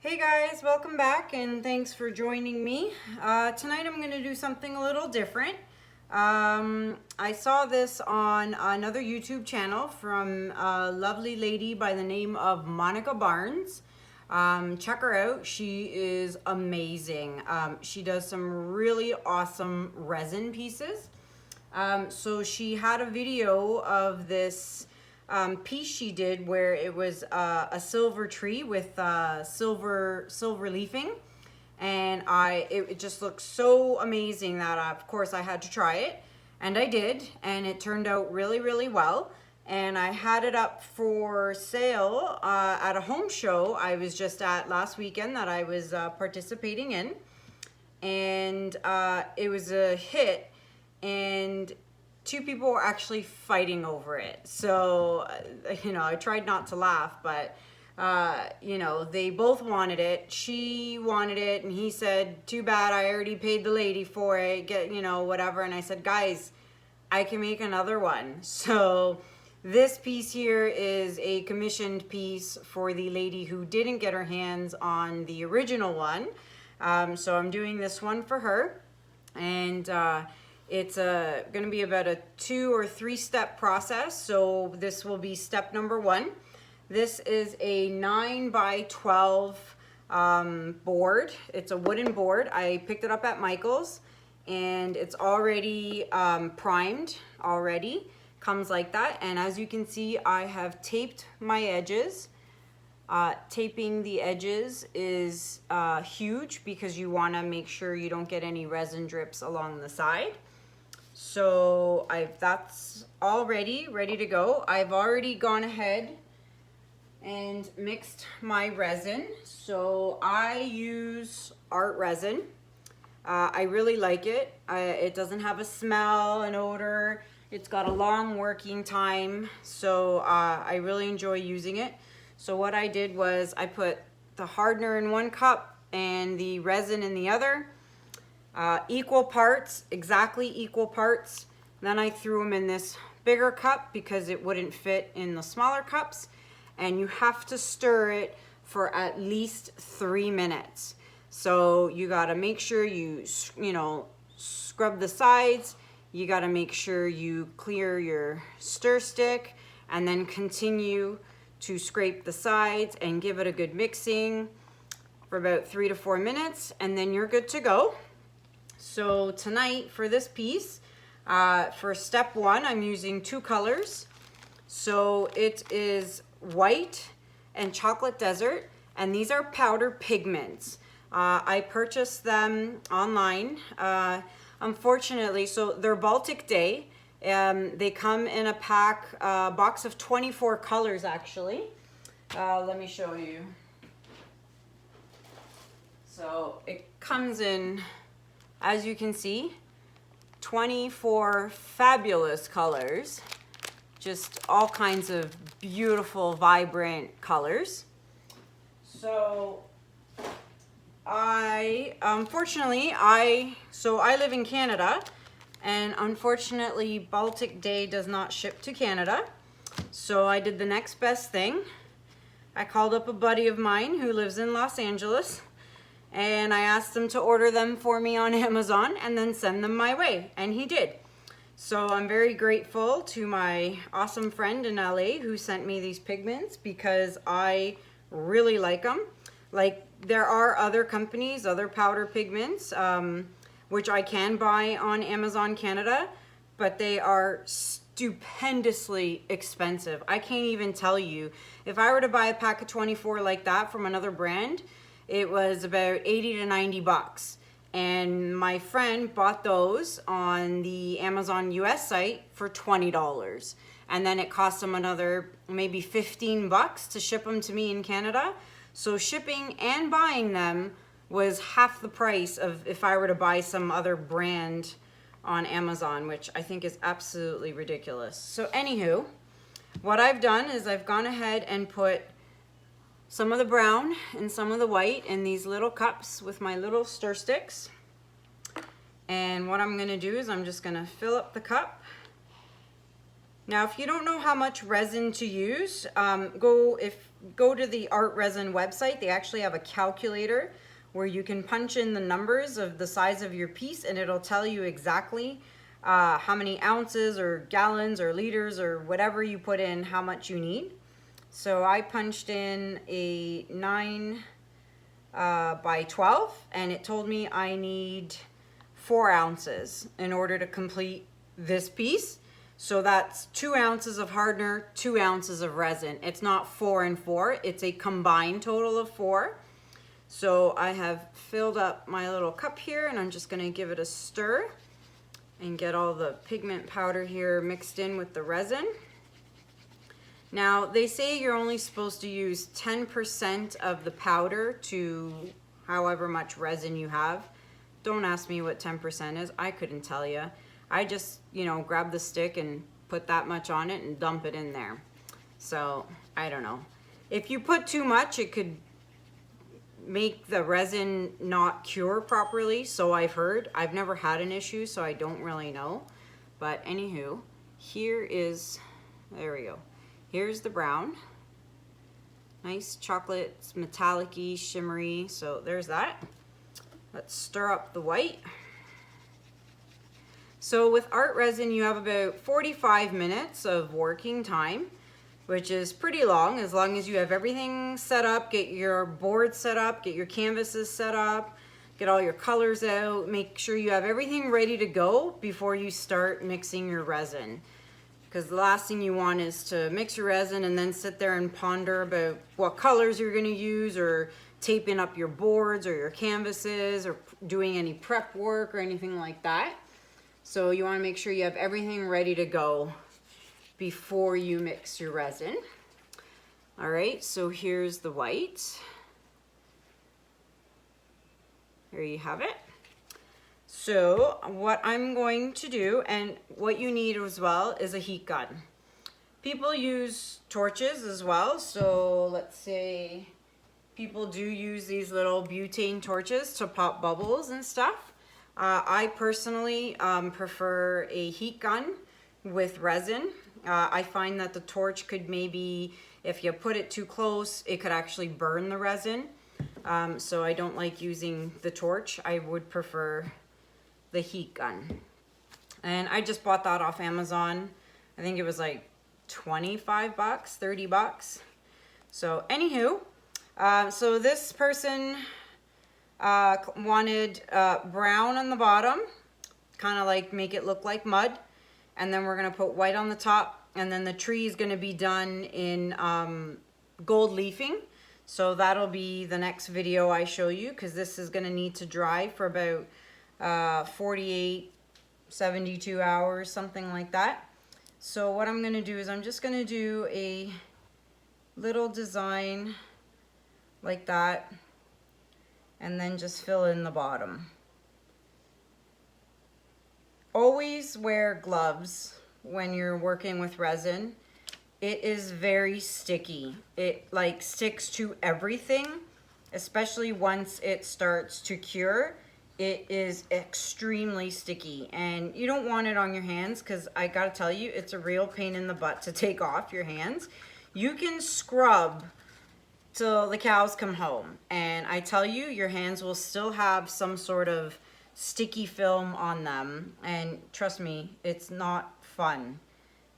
Hey guys, welcome back and thanks for joining me. Tonight I'm going to do something a little different. I saw this on another YouTube channel from a lovely lady by the name of Monica Barnes. Check her out. She is amazing. She does some really awesome resin pieces. So she had a video of this piece she did where it was a silver tree with silver leafing, and it just looked so amazing that of course I had to try it, and I did, and it turned out really well. And I had it up for sale at a home show I was just at last weekend that I was participating in, and it was a hit, and two people were actually fighting over it. So, I tried not to laugh, but, they both wanted it. She wanted it, and he said, too bad, I already paid the lady for it, whatever. And I said, guys, I can make another one. So this piece here is a commissioned piece for the lady who didn't get her hands on the original one. So I'm doing this one for her. And, it's going to be about a 2 or 3 step process. So this will be step number 1. This is a 9 by 12 board. It's a wooden board. I picked it up at Michael's, and it's already primed already. Comes like that. And as you can see, I have taped my edges. Taping the edges is huge because you want to make sure you don't get any resin drips along the side. So that's all ready to go. I've already gone ahead and mixed my resin. So I use art resin. I really like it. It doesn't have a smell, an odor. It's got a long working time. So I really enjoy using it. So what I did was I put the hardener in one cup and the resin in the other. Equal parts, exactly equal parts. Then I threw them in this bigger cup because it wouldn't fit in the smaller cups. And you have to stir it for at least 3 minutes. So you got to make sure you scrub the sides. You got to make sure you clear your stir stick, and then continue to scrape the sides and give it a good mixing for about 3 to 4 minutes, and then you're good to go. So tonight for this piece, for step 1, I'm using 2 colors. So it is white and chocolate desert, and these are powder pigments. I purchased them online. Unfortunately, so they're Baltic Day. They come in a box of 24 colors actually. Let me show you. So it comes in, as you can see, 24 fabulous colors, just all kinds of beautiful, vibrant colors. So I live in Canada, and unfortunately Baltic Day does not ship to Canada. So I did the next best thing. I called up a buddy of mine who lives in Los Angeles, and I asked him to order them for me on Amazon and then send them my way, and he did. So I'm very grateful to my awesome friend in LA who sent me these pigments because I really like them. Like, there are other companies, other powder pigments, which I can buy on Amazon Canada, but they are stupendously expensive. I can't even tell you. If I were to buy a pack of 24 like that from another brand, it was about 80 to 90 bucks. And my friend bought those on the Amazon US site for $20. And then it cost him another maybe 15 bucks to ship them to me in Canada. So shipping and buying them was half the price of if I were to buy some other brand on Amazon, which I think is absolutely ridiculous. So anywho, what I've done is I've gone ahead and put some of the brown and some of the white in these little cups with my little stir sticks. And what I'm gonna do is I'm just gonna fill up the cup. Now, if you don't know how much resin to use, go to the Art Resin website, they actually have a calculator where you can punch in the numbers of the size of your piece, and it'll tell you exactly how many ounces or gallons or liters or whatever you put in, how much you need. So I punched in a 9 by 12, and it told me I need 4 ounces in order to complete this piece. So that's 2 ounces of hardener, 2 ounces of resin. It's not 4 and 4, it's a combined total of 4. So I have filled up my little cup here, and I'm just gonna give it a stir and get all the pigment powder here mixed in with the resin. Now, they say you're only supposed to use 10% of the powder to however much resin you have. Don't ask me what 10% is, I couldn't tell you. I just, you know, grab the stick and put that much on it and dump it in there. So, I don't know. If you put too much, it could make the resin not cure properly, so I've heard. I've never had an issue, so I don't really know. But anywho, here is, there we go. Here's the brown. Nice chocolate, it's metallic-y, shimmery, so there's that. Let's stir up the white. So with Art Resin, you have about 45 minutes of working time, which is pretty long as you have everything set up, get your board set up, get your canvases set up, get all your colors out, make sure you have everything ready to go before you start mixing your resin. Because the last thing you want is to mix your resin and then sit there and ponder about what colors you're going to use, or taping up your boards or your canvases, or doing any prep work or anything like that. So you want to make sure you have everything ready to go before you mix your resin. All right, so here's the white. There you have it. So what I'm going to do, and what you need as well, is a heat gun. People use torches as well, so let's say people do use these little butane torches to pop bubbles and stuff. I personally prefer a heat gun with resin. I find that the torch could maybe, if you put it too close, it could actually burn the resin. So I don't like using the torch. I would prefer the heat gun. And I just bought that off Amazon. I think it was like 25 bucks, 30 bucks. So anywho, so this person wanted brown on the bottom, kind of like make it look like mud. And then we're gonna put white on the top, and then the tree is gonna be done in gold leafing. So that'll be the next video I show you, because this is gonna need to dry for about 48, 72 hours, something like that. So what I'm gonna do is I'm just gonna do a little design like that, and then just fill in the bottom. Always wear gloves when you're working with resin. It is very sticky. It like sticks to everything, especially once it starts to cure. It is extremely sticky, and you don't want it on your hands, because I gotta tell you, it's a real pain in the butt to take off your hands. You can scrub till the cows come home, and I tell you, your hands will still have some sort of sticky film on them, and trust me, it's not fun.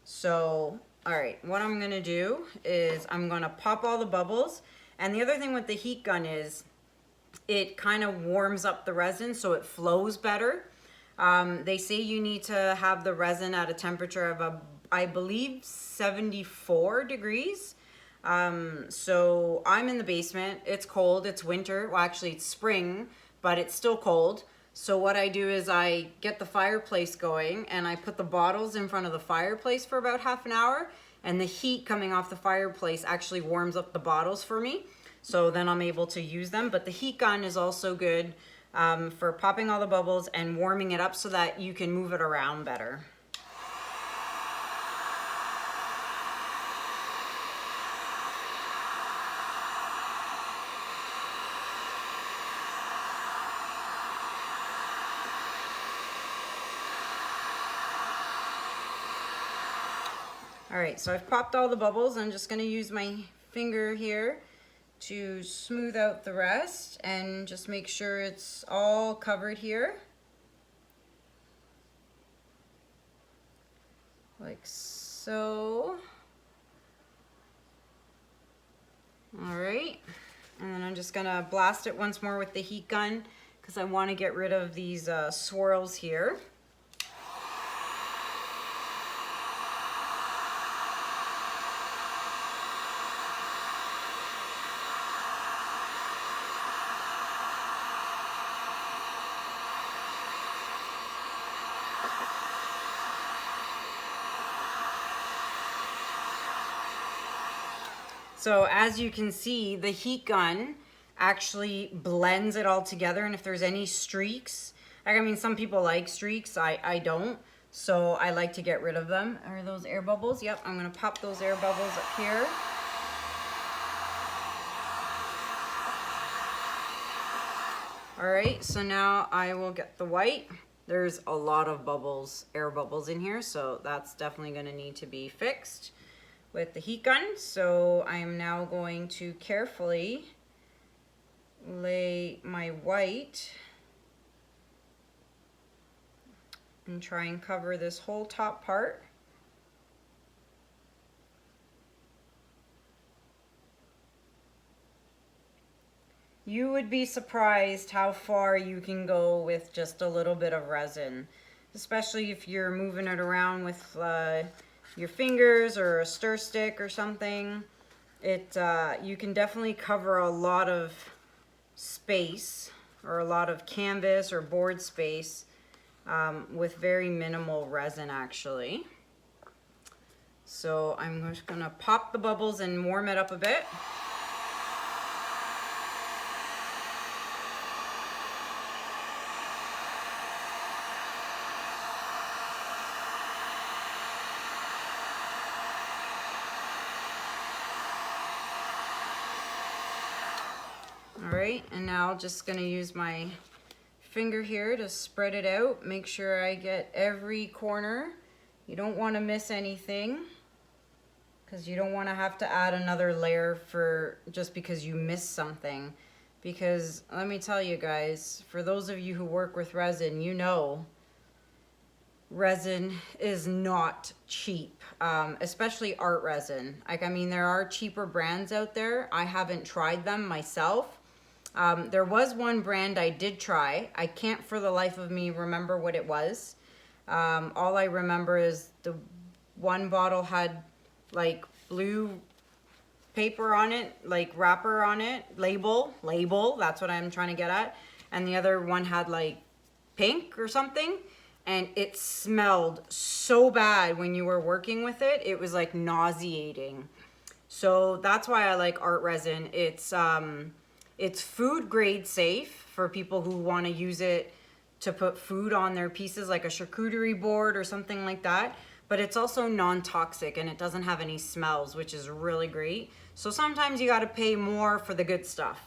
So all right, what I'm gonna do is I'm gonna pop all the bubbles, and the other thing with the heat gun is it kind of warms up the resin so it flows better. They say you need to have the resin at a temperature of I believe 74 degrees. So I'm in the basement, it's cold, it's winter, well actually it's spring, but it's still cold. So what I do is I get the fireplace going, and I put the bottles in front of the fireplace for about half an hour, and the heat coming off the fireplace actually warms up the bottles for me. So then I'm able to use them. But the heat gun is also good for popping all the bubbles and warming it up so that you can move it around better. All right, so I've popped all the bubbles. I'm just gonna use my finger here to smooth out the rest and just make sure it's all covered here. Like so. All right, and then I'm just gonna blast it once more with the heat gun because I want to get rid of these swirls here. So as you can see, the heat gun actually blends it all together, and if there's any streaks, like, I mean, some people like streaks, I don't, so I like to get rid of them. Are those air bubbles? Yep, I'm gonna pop those air bubbles up here. All right, so now I will get the white. There's a lot of bubbles, air bubbles in here, so that's definitely gonna need to be fixed with the heat gun. So I'm now going to carefully lay my white and try and cover this whole top part. You would be surprised how far you can go with just a little bit of resin, especially if you're moving it around with your fingers or a stir stick or something. You can definitely cover a lot of space or a lot of canvas or board space with very minimal resin actually. So I'm just gonna pop the bubbles and warm it up a bit. Alright, and now I'm just going to use my finger here to spread it out. Make sure I get every corner. You don't want to miss anything because you don't want to have to add another layer for just because you missed something. Because let me tell you guys, for those of you who work with resin, you know resin is not cheap, especially art resin. Like, I mean, there are cheaper brands out there. I haven't tried them myself. There was one brand I did try. I can't for the life of me remember what it was. All I remember is the one bottle had like blue paper on it, like wrapper on it, label, that's what I'm trying to get at. And the other one had like pink or something. And it smelled so bad when you were working with it. It was like nauseating. So that's why I like art resin. It's food grade safe for people who want to use it to put food on their pieces, like a charcuterie board or something like that. But it's also non-toxic and it doesn't have any smells, which is really great. So sometimes you got to pay more for the good stuff.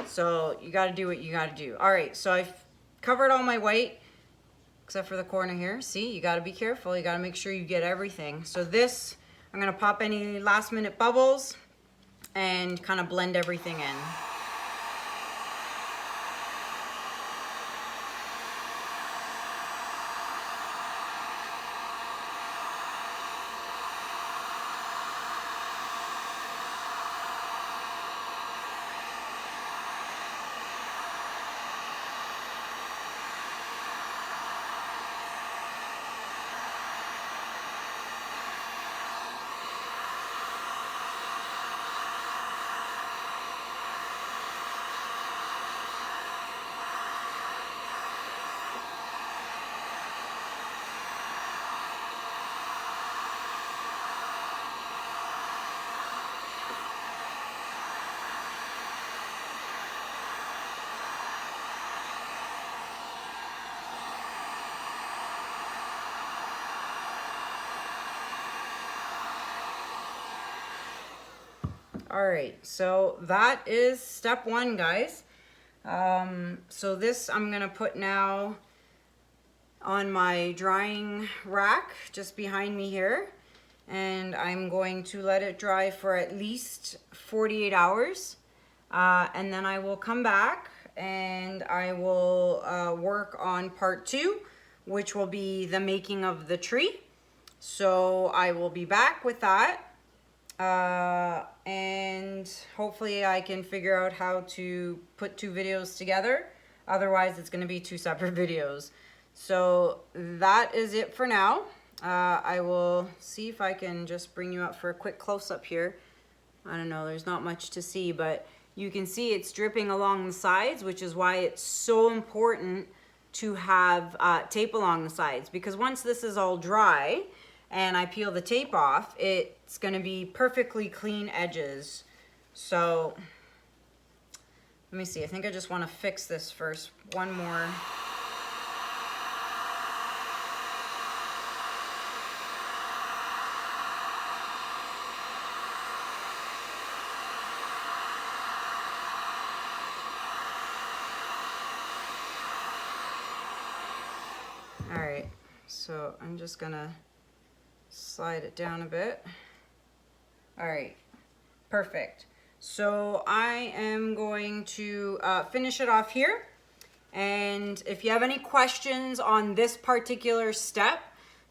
So you got to do what you got to do. All right, so I've covered all my white except for the corner here. See, you got to be careful. You got to make sure you get everything. So this, I'm going to pop any last minute bubbles and kind of blend everything in. All right, so that is step one, guys. So this I'm gonna put now on my drying rack just behind me here. and I'm going to let it dry for at least 48 hours. And then I will come back and I will work on part 2, which will be the making of the tree. So I will be back with that. And hopefully I can figure out how to put 2 videos together. Otherwise it's going to be 2 separate videos. So that is it for now. I will see if I can just bring you up for a quick close-up here. I don't know, there's not much to see, but you can see it's dripping along the sides, which is why it's so important to have tape along the sides, because once this is all dry and I peel the tape off, it's going to be perfectly clean edges. So let me see, I think I just want to fix this first. One more. All right, so I'm just gonna slide it down a bit. All right, perfect. So I am going to finish it off here. And if you have any questions on this particular step,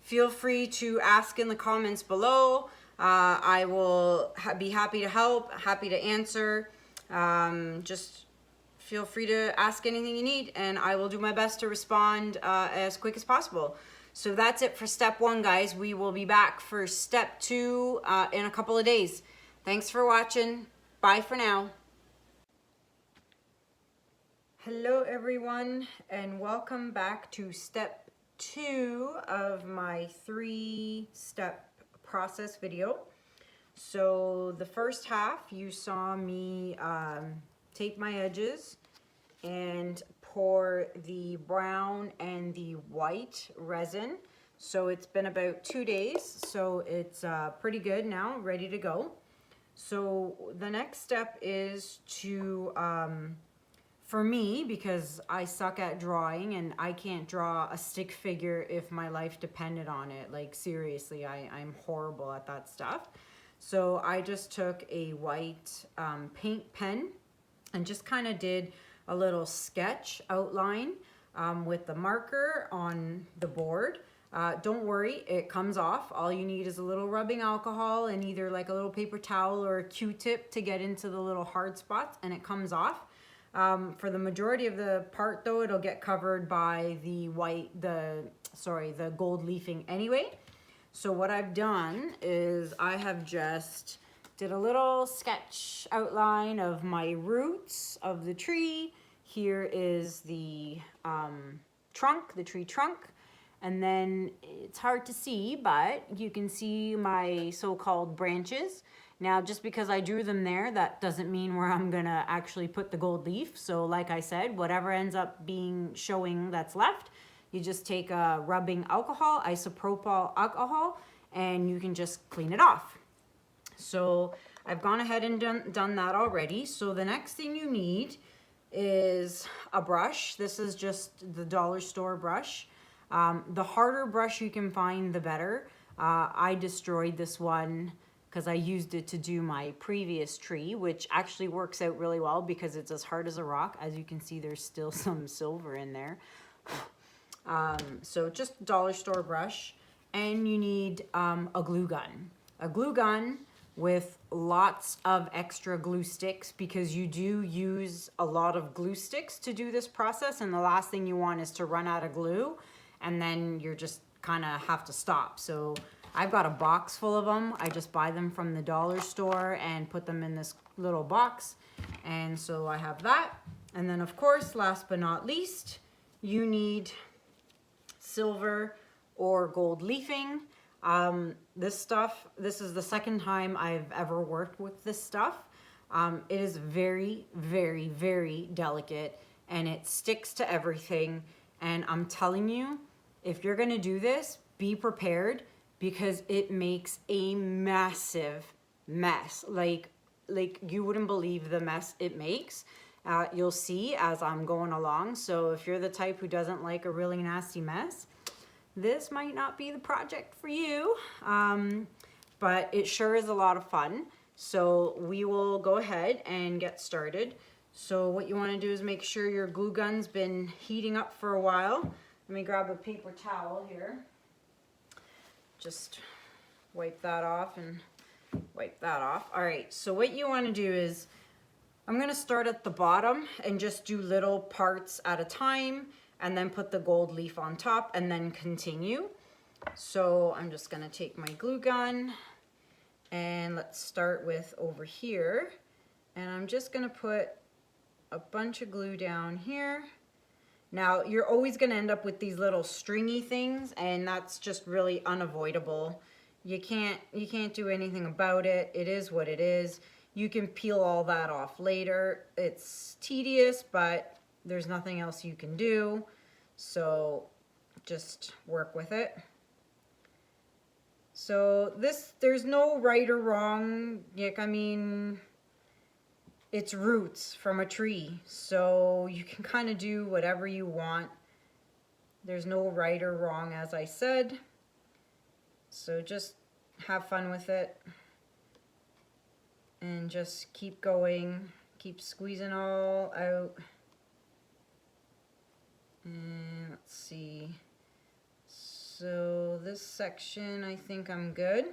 feel free to ask in the comments below. I will be happy to help, happy to answer. Just feel free to ask anything you need, and I will do my best to respond as quick as possible. So that's it for step 1, guys. We will be back for step 2 in a couple of days. Thanks for watching. Bye for now. Hello everyone, and welcome back to step 2 of my 3-step process video. So the first half you saw me tape my edges and pour the brown and the white resin. So it's been about 2 days, so it's pretty good now, ready to go. So the next step is to, for me, because I suck at drawing and I can't draw a stick figure if my life depended on it. Like seriously, I'm horrible at that stuff. So I just took a white paint pen and just kind of did a little sketch outline with the marker on the board. Don't worry, it comes off. All you need is a little rubbing alcohol and either like a little paper towel or a Q-tip to get into the little hard spots, and it comes off. For the majority of the part though, it'll get covered by the the gold leafing anyway. So what I've done is I have just did a little sketch outline of my roots of the tree. Here is the trunk, the tree trunk. And then it's hard to see, but you can see my so-called branches. Now, just because I drew them there, that doesn't mean where I'm gonna actually put the gold leaf. So like I said, whatever ends up being showing that's left, you just take a rubbing alcohol, isopropyl alcohol, and you can just clean it off. So I've gone ahead and done that already. So the next thing you need is a brush. This is just the dollar store brush. The harder brush you can find, the better. I destroyed this one because I used it to do my previous tree, which actually works out really well because it's as hard as a rock. As you can see, there's still some silver in there. So just dollar store brush, and you need a glue gun. A glue gun with lots of extra glue sticks, because you do use a lot of glue sticks to do this process, and the last thing you want is to run out of glue and then you're just kind of have to stop. So I've got a box full of them. I just buy them from the dollar store and put them in this little box. And so I have that. And then of course, last but not least, you need silver or gold leafing. This is the second time I've ever worked with this stuff. It is very, very, very delicate, and it sticks to everything. And I'm telling you, if you're gonna do this, be prepared, because it makes a massive mess. Like you wouldn't believe the mess it makes. You'll see as I'm going along. So if you're the type who doesn't like a really nasty mess, this might not be the project for you. but it sure is a lot of fun. So we will go ahead and get started. So what you want to do is make sure your glue gun's been heating up for a while. Let me grab a paper towel here. Just wipe that off and wipe that off. All right, so what you want to do is, I'm going to start at the bottom and just do little parts at a time, and then put the gold leaf on top and then continue. So I'm just going to take my glue gun and let's start with over here. And I'm just going to put a bunch of glue down here. Now you're always going to end up with these little stringy things, and that's just really unavoidable. You can't do anything about it. It is what it is. You can peel all that off later. It's tedious, but there's nothing else you can do. So just work with it. So there's no right or wrong. I mean, it's roots from a tree, so you can kind of do whatever you want. There's no right or wrong, as I said. So just have fun with it and just keep going, keep squeezing all out. And let's see. So this section, I think I'm good.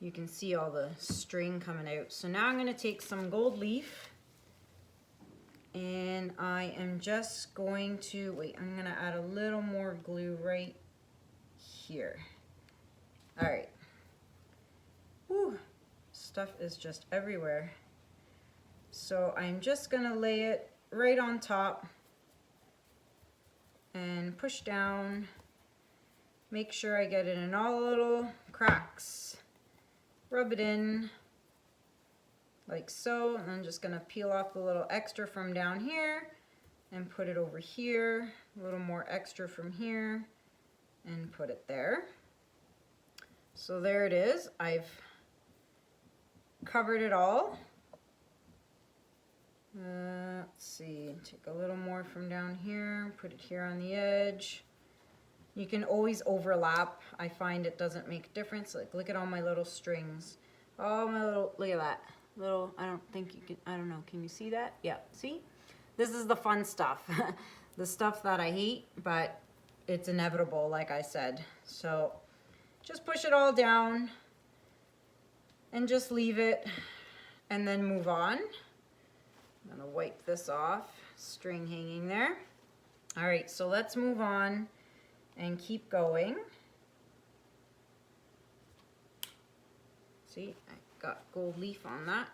You can see all the string coming out. So now I'm going to take some gold leaf, and I am just going to, I'm going to add a little more glue right here. All right. Whew, stuff is just everywhere. So I'm just going to lay it right on top and push down. Make sure I get it in all the little cracks. Rub it in like so, and I'm just going to peel off the little extra from down here and put it over here. A little more extra from here and put it there. So there it is. I've covered it all. Let's see, take a little more from down here, put it here on the edge. You can always overlap. I find it doesn't make a difference. Like, look at all my little strings. Oh, my little, look at that. Little, I don't think you can, I don't know, can you see that? Yeah, see? This is the fun stuff. The stuff that I hate, but it's inevitable, like I said. So just push it all down and just leave it and then move on. I'm gonna wipe this off, string hanging there. All right, so let's move on and keep going. See, I got gold leaf on that.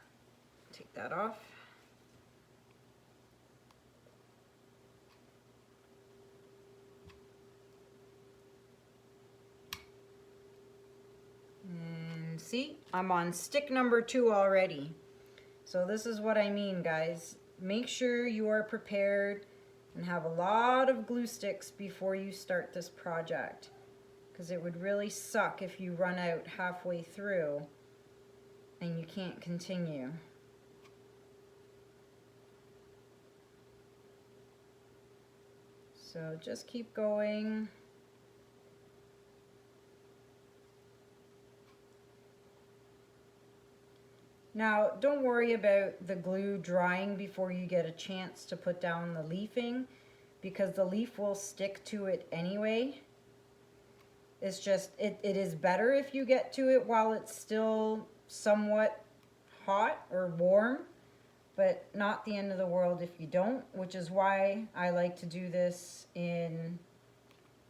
Take that off. And see, I'm on stick number 2 already. So this is what I mean, guys. Make sure you are prepared and have a lot of glue sticks before you start this project, because it would really suck if you run out halfway through and you can't continue. So just keep going. Now, don't worry about the glue drying before you get a chance to put down the leafing, because the leaf will stick to it anyway. It's just, it is better if you get to it while it's still somewhat hot or warm, but not the end of the world if you don't, which is why I like to do this in,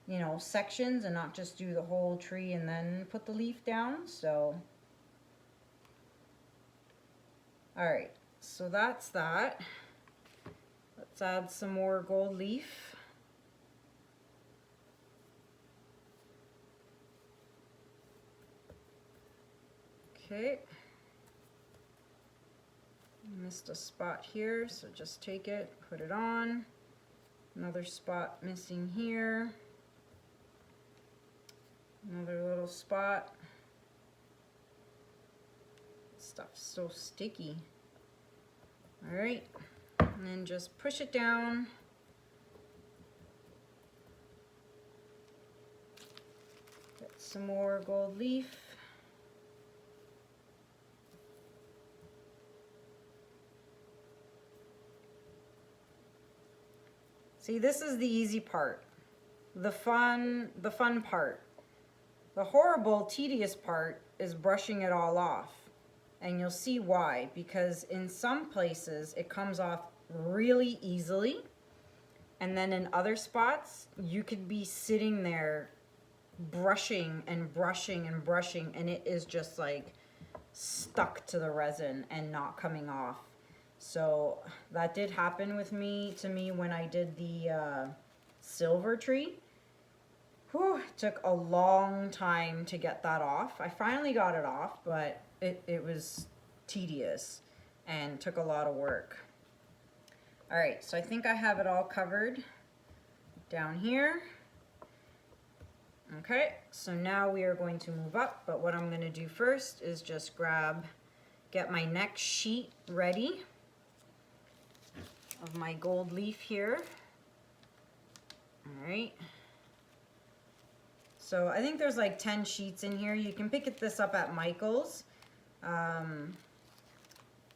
you know, sections and not just do the whole tree and then put the leaf down. So all right, so that's that. Let's add some more gold leaf. Okay. Missed a spot here, so just take it, put it on. Another spot missing here. Another little spot. Stuff's so sticky. All right, and then just push it down. Get some more gold leaf. See, this is the easy part, the fun part. The horrible, tedious part is brushing it all off. And you'll see why, because in some places it comes off really easily. And then in other spots, you could be sitting there brushing and brushing and brushing, and it is just like stuck to the resin and not coming off. So that did happen to me when I did the silver tree. Whew, it took a long time to get that off. I finally got it off, but it was tedious and took a lot of work. All right, so I think I have it all covered down here. Okay, so now we are going to move up, but what I'm going to do first is just get my next sheet ready of my gold leaf here. All right. So I think there's like 10 sheets in here. You can pick this up at Michael's.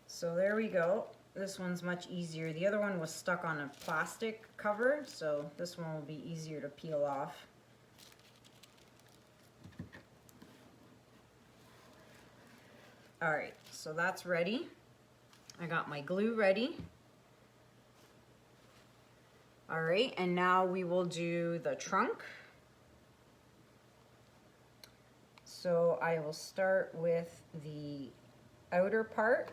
So there we go. This one's much easier. The other one was stuck on a plastic cover, so this one will be easier to peel off. All right, so that's ready. I got my glue ready. All right, and now we will do the trunk. So I will start with the outer part.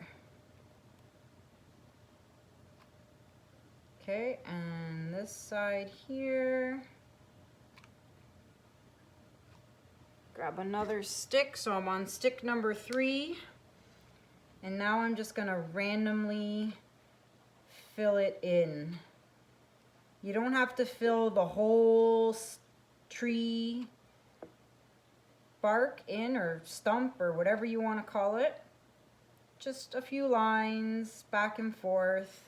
Okay, and this side here. Grab another stick, so I'm on stick number 3. And now I'm just gonna randomly fill it in. You don't have to fill the whole tree bark in, or stump, or whatever you want to call it. Just a few lines back and forth.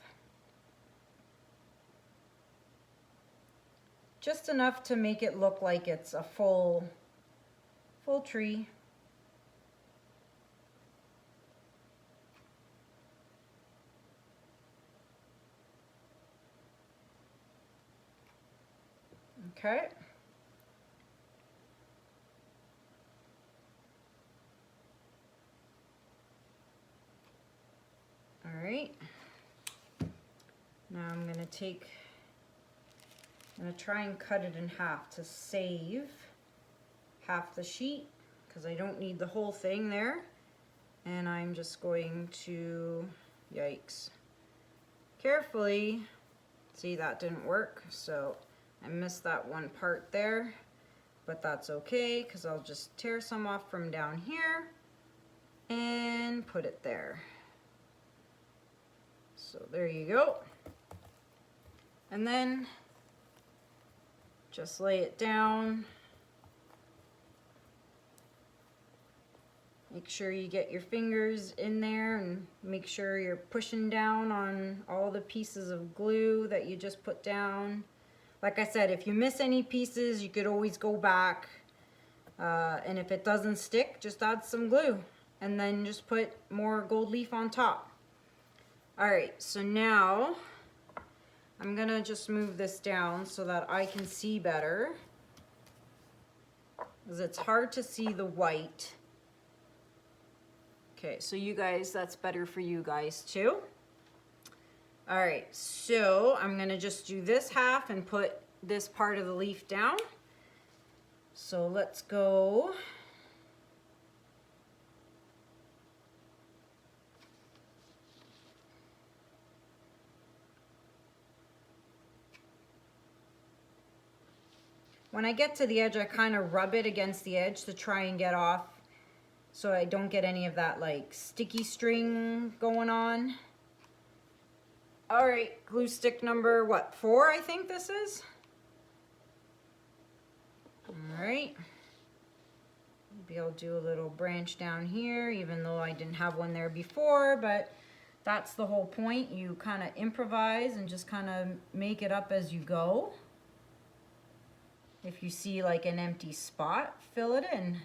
Just enough to make it look like it's a full tree. Okay. All right. Now I'm going to try and cut it in half to save half the sheet, because I don't need the whole thing there. And I'm just going to, yikes, carefully, see, that didn't work, so I missed that one part there, but that's okay, because I'll just tear some off from down here and put it there. So there you go. And then just lay it down. Make sure you get your fingers in there and make sure you're pushing down on all the pieces of glue that you just put down. Like I said, if you miss any pieces, you could always go back. And if it doesn't stick, just add some glue and then just put more gold leaf on top. All right, so now I'm gonna just move this down so that I can see better, because it's hard to see the white. Okay, so you guys, that's better for you guys too. All right, so I'm gonna just do this half and put this part of the leaf down. So let's go. When I get to the edge, I kind of rub it against the edge to try and get off, so I don't get any of that like sticky string going on. All right, glue stick number, what, 4 I think this is? All right. Maybe I'll do a little branch down here, even though I didn't have one there before, but that's the whole point. You kind of improvise and just kind of make it up as you go. If you see like an empty spot, fill it in.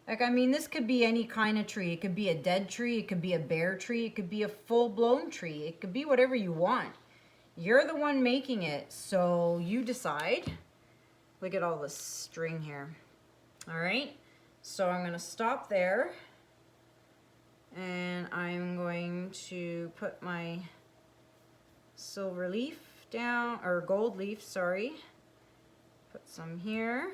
Like, I mean, this could be any kind of tree. It could be a dead tree, it could be a bare tree, it could be a full-blown tree. It could be whatever you want. You're the one making it, so you decide. Look at all this string here. All right, so I'm gonna stop there, and I'm going to put my silver leaf down, or gold leaf, sorry. Put some here.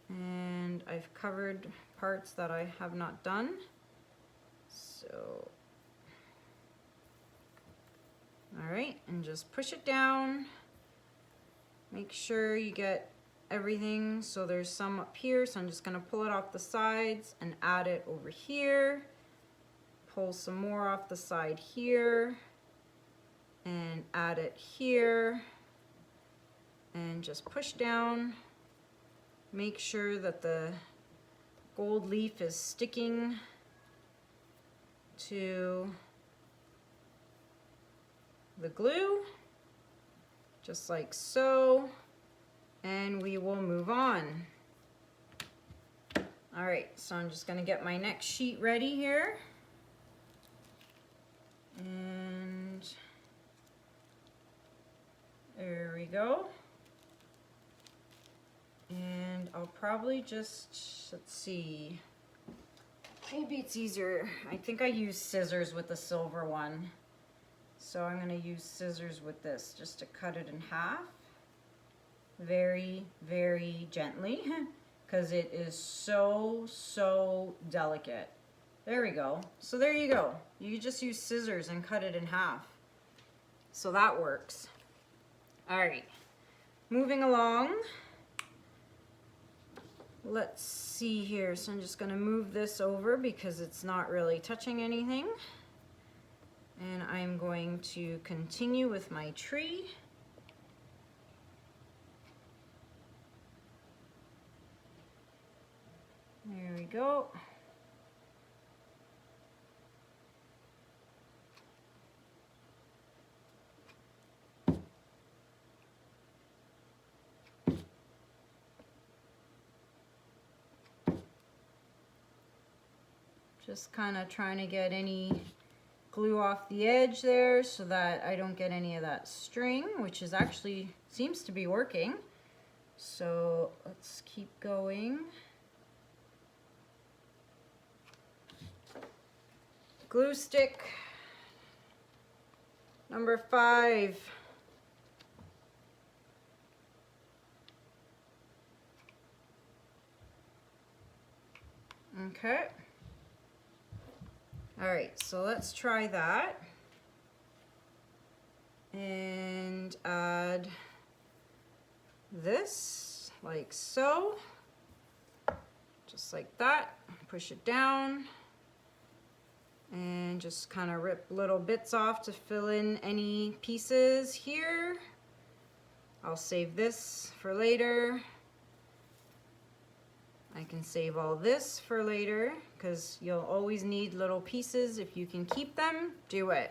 And I've covered parts that I have not done. So, all right, and just push it down. Make sure you get everything. So there's some up here, so I'm just gonna pull it off the sides and add it over here. Pull some more off the side here and add it here. And just push down. Make sure that the gold leaf is sticking to the glue, just like so, and we will move on. All right, so I'm just gonna get my next sheet ready here. And there we go. And I'll probably just, let's see, maybe it's easier. I think I use scissors with the silver one. So I'm gonna use scissors with this just to cut it in half. Very, very gently, because it is so delicate. There we go. So there you go. You just use scissors and cut it in half. So that works. All right, moving along. Let's see here, so I'm just gonna move this over because it's not really touching anything. And I'm going to continue with my tree. There we go. Just kind of trying to get any glue off the edge there so that I don't get any of that string, which is actually seems to be working. So let's keep going. Glue stick number 5. Okay. All right, so let's try that and add this like so, just like that. Push it down and just kind of rip little bits off to fill in any pieces here. I'll save this for later. I can save all this for later because you'll always need little pieces. If you can keep them, do it.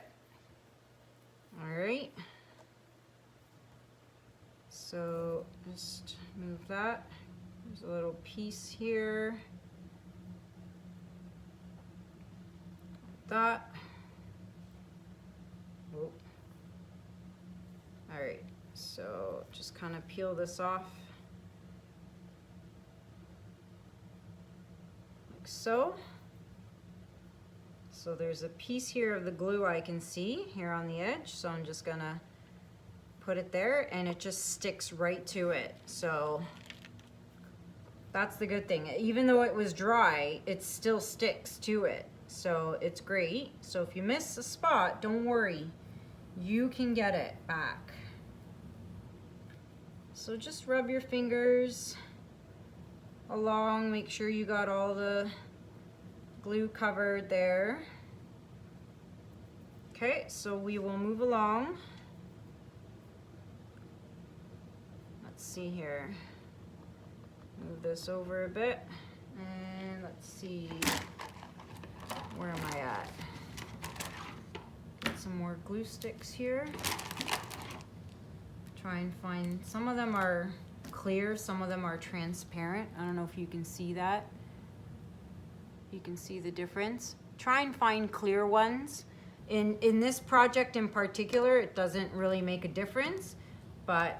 All right. So just move that. There's a little piece here. Like that. Oh. All right. So just kind of peel this off. So there's a piece here of the glue I can see here on the edge, so I'm just gonna put it there and it just sticks right to it. So that's the good thing. Even though it was dry, it still sticks to it, so it's great. So if you miss a spot, don't worry, you can get it back. So just rub your fingers along, make sure you got all the glue covered there. Okay, so we will move along. Let's see here. Move this over a bit, and let's see, where am I at? Get some more glue sticks here. Try and find, some of them are clear, some of them are transparent. I don't know if you can see that. You can see the difference. Try and find clear ones. In this project in particular, it doesn't really make a difference, but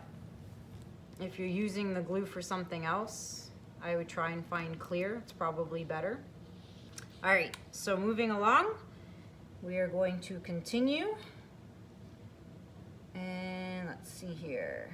if you're using the glue for something else, I would try and find clear. It's probably better. All right, so moving along, we are going to continue. And let's see here.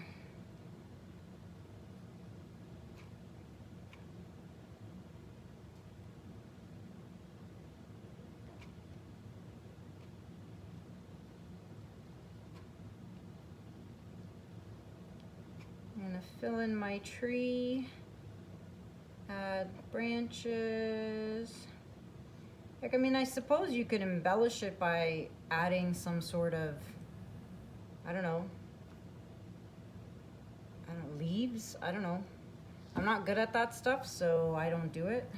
I'm gonna fill in my tree, add branches. Like, I mean, I suppose you could embellish it by adding some sort of, I don't know, leaves? I don't know. I'm not good at that stuff, so I don't do it.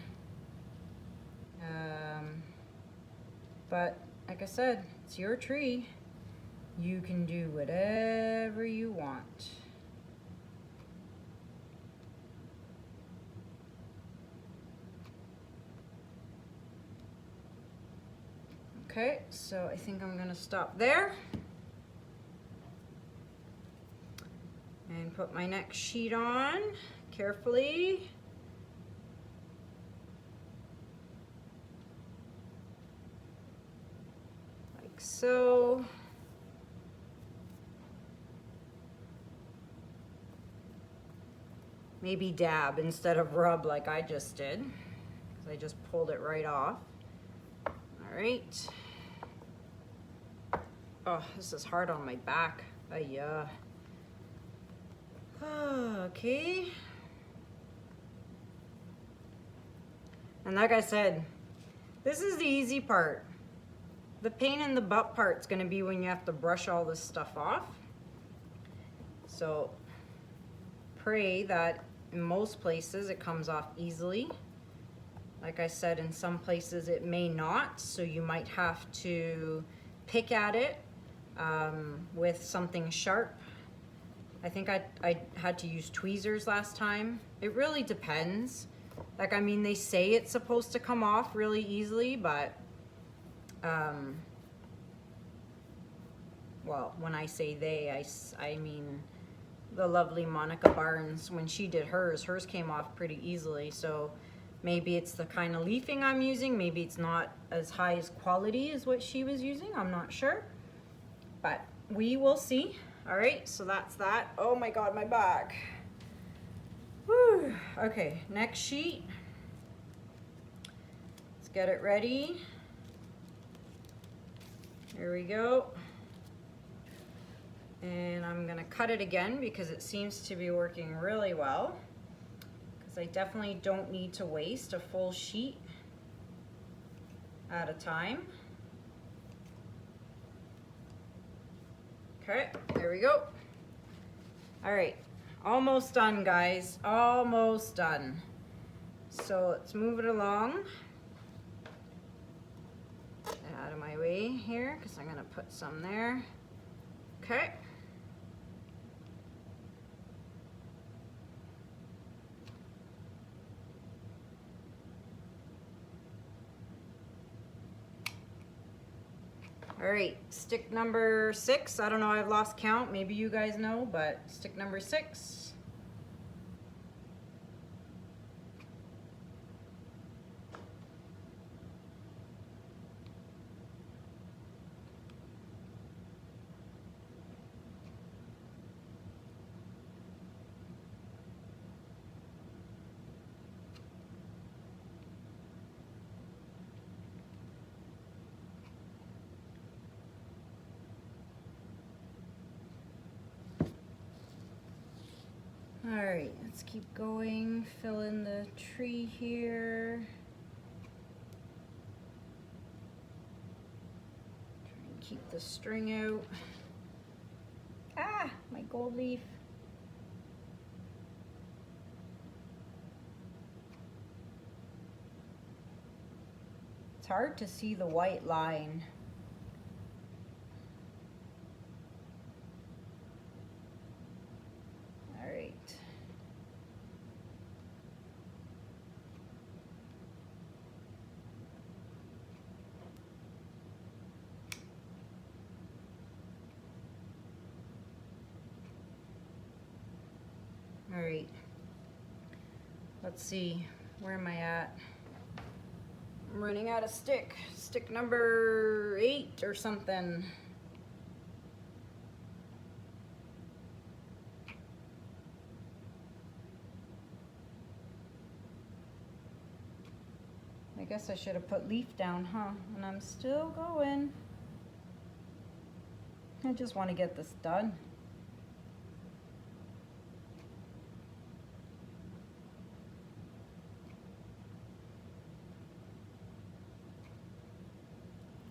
But like I said, it's your tree. You can do whatever you want. Okay, so I think I'm gonna stop there and put my next sheet on carefully. Like so. Maybe dab instead of rub like I just did, because I just pulled it right off. All right. Oh, this is hard on my back. Yeah. Okay. And like I said, this is the easy part. The pain in the butt part's gonna be when you have to brush all this stuff off. So pray that in most places it comes off easily. Like I said, in some places it may not, so you might have to pick at it with something sharp. I think I had to use tweezers last time. It really depends. Like, I mean, they say it's supposed to come off really easily, but well, when I say they, I mean the lovely Monica Barnes. When she did hers came off pretty easily. So maybe it's the kind of leafing I'm using. Maybe it's not as high as quality as what she was using. I'm not sure, but we will see. All right, so that's that. Oh my God, my back. Whew. Okay, next sheet. Let's get it ready. Here we go. And I'm gonna cut it again because it seems to be working really well. Because I definitely don't need to waste a full sheet at a time. Okay, there we go. All right, almost done, guys, almost done. So let's move it along. Get out of my way here because I'm gonna put some there. Okay. All right, stick number 6. I don't know, I've lost count. Maybe you guys know, but stick number 6. All right, let's keep going. Fill in the tree here. Try and keep the string out. Ah, my gold leaf. It's hard to see the white line. All right. Let's see. Where am I at? I'm running out of stick. Stick number 8 or something. I guess I should have put leaf down, huh? And I'm still going. I just want to get this done.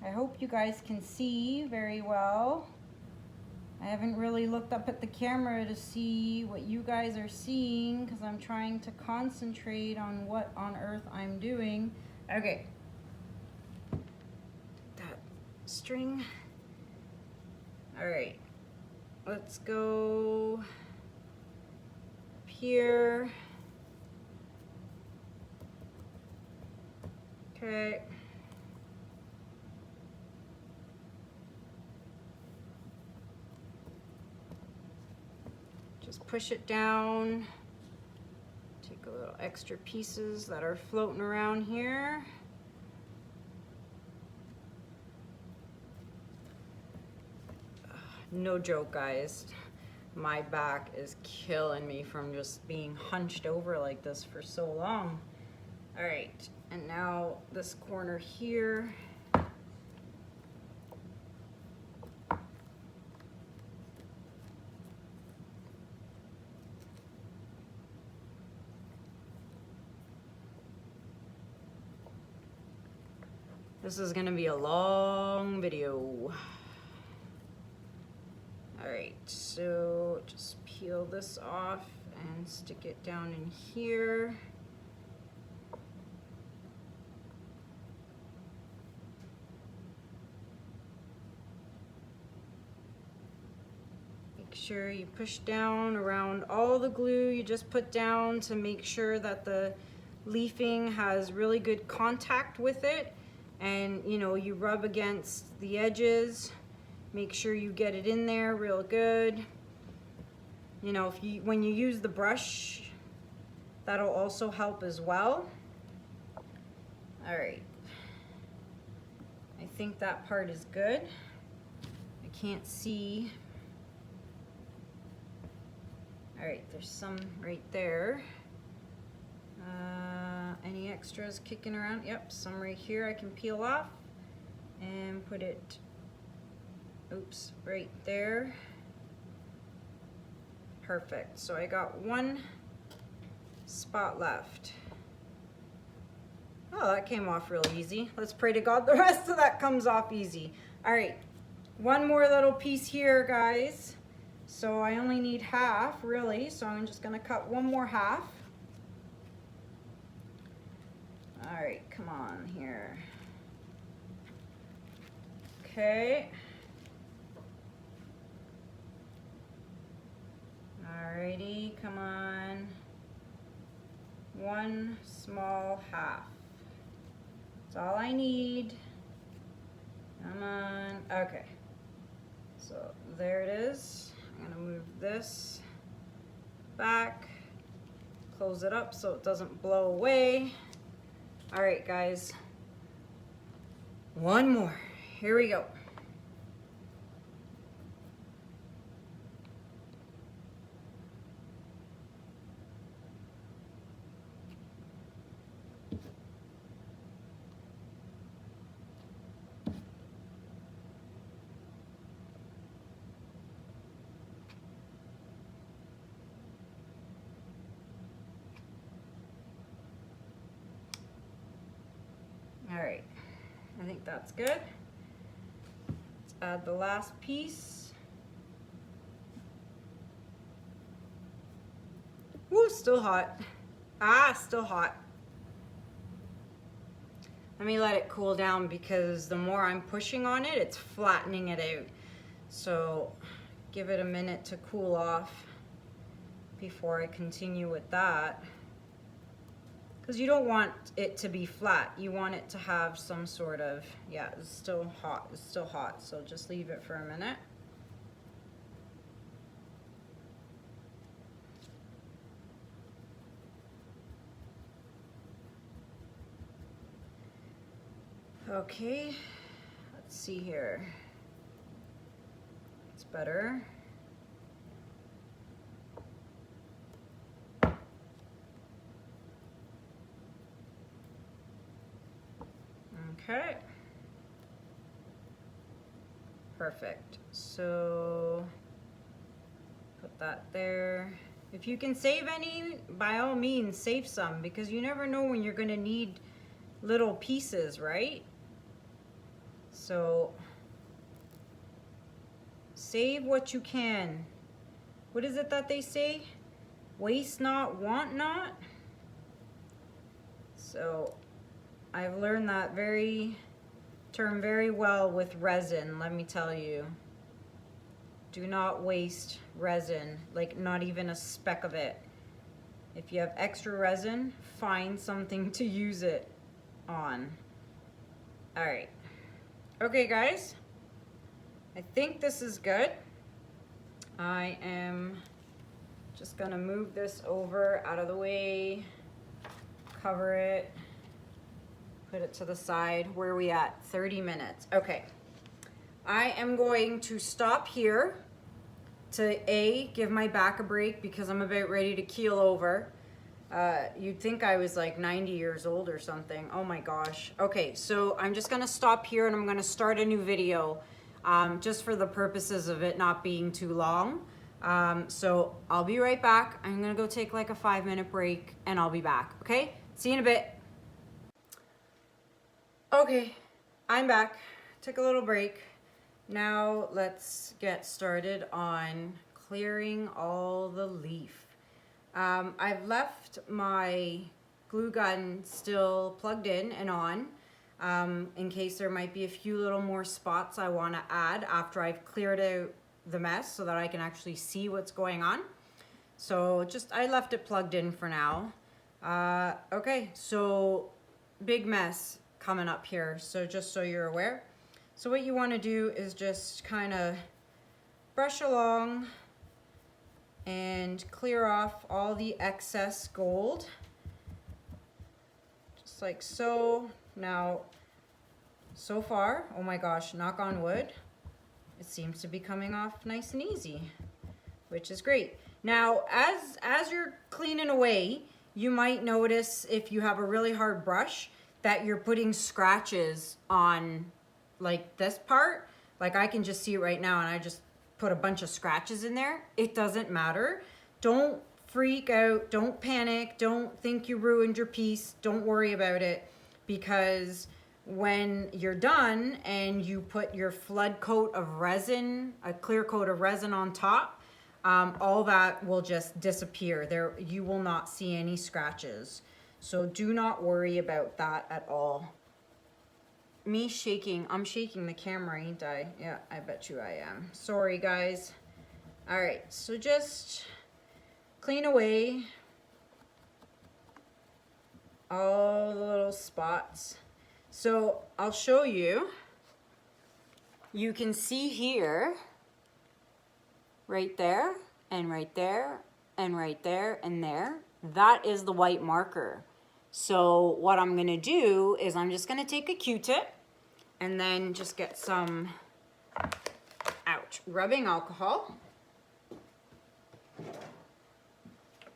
I hope you guys can see very well. I haven't really looked up at the camera to see what you guys are seeing because I'm trying to concentrate on what on earth I'm doing. Okay. That string. All right. Let's go up here. Okay. Just push it down. Take a little extra pieces that are floating around here. No joke, guys. My back is killing me from just being hunched over like this for so long. All right, and now this corner here. This is gonna be a long video. All right, so just peel this off and stick it down in here. Make sure you push down around all the glue you just put down to make sure that the leafing has really good contact with it. And you know, you rub against the edges. Make sure you get it in there real good. You know, when you use the brush, that'll also help as well. All right. I think that part is good. I can't see. All right, there's some right there. Any extras kicking around? Yep, some right here I can peel off and put it, oops, right there. Perfect. So I got one spot left. Oh, that came off real easy. Let's pray to God the rest of that comes off easy. All right, one more little piece here, guys. So I only need half, really. So I'm just gonna cut one more half. All right, come on here. Okay. Alrighty, come on. One small half. That's all I need. Come on. Okay. So there it is. I'm gonna move this back, close it up so it doesn't blow away. All right, guys. One more. Here we go. All right, I think that's good. Let's add the last piece. Woo, still hot. Ah, still hot. Let me let it cool down because the more I'm pushing on it, it's flattening it out. So give it a minute to cool off before I continue with that. Because you don't want it to be flat. You want it to have some sort of, yeah, it's still hot. It's still hot. So just leave it for a minute. Okay, let's see here. It's better. Okay. Perfect. So put that there. If you can save any, by all means, save some, because you never know when you're going to need little pieces, right? So save what you can. What is it that they say? Waste not, want not. So I've learned that term very well with resin, let me tell you. Do not waste resin, like not even a speck of it. If you have extra resin, find something to use it on. All right. Okay, guys. I think this is good. I am just gonna move this over out of the way, cover it, put it to the side. Where are we at? 30 minutes. Okay. I am going to stop here to give my back a break because I'm about ready to keel over. You'd think I was like 90 years old or something. Oh my gosh. Okay, so I'm just gonna stop here and I'm gonna start a new video just for the purposes of it not being too long. So I'll be right back. I'm gonna go take like a 5-minute break and I'll be back, okay? See you in a bit. Okay, I'm back. Took a little break. Now let's get started on clearing all the leaf. I've left my glue gun still plugged in and on in case there might be a few little more spots I want to add after I've cleared out the mess so that I can actually see what's going on. So I left it plugged in for now. Okay, so big mess coming up here, so just so you're aware. So what you want to do is just kind of brush along and clear off all the excess gold, just like so. Now, so far, oh my gosh, knock on wood, it seems to be coming off nice and easy, which is great. Now, as you're cleaning away, you might notice if you have a really hard brush that you're putting scratches on like this part. Like I can just see it right now and I just put a bunch of scratches in there. It doesn't matter. Don't freak out, don't panic, don't think you ruined your piece, don't worry about it, because when you're done and you put your flood coat of resin, a clear coat of resin on top, all that will just disappear. There, you will not see any scratches. So do not worry about that at all. Me shaking, I'm shaking the camera, ain't I? Yeah, I bet you I am. Sorry, guys. All right, so just clean away all the little spots. So I'll show you. You can see here, right there, and right there, and right there, and there. That is the white marker. So what I'm gonna do is I'm just gonna take a Q-tip and then just get some, ouch, rubbing alcohol.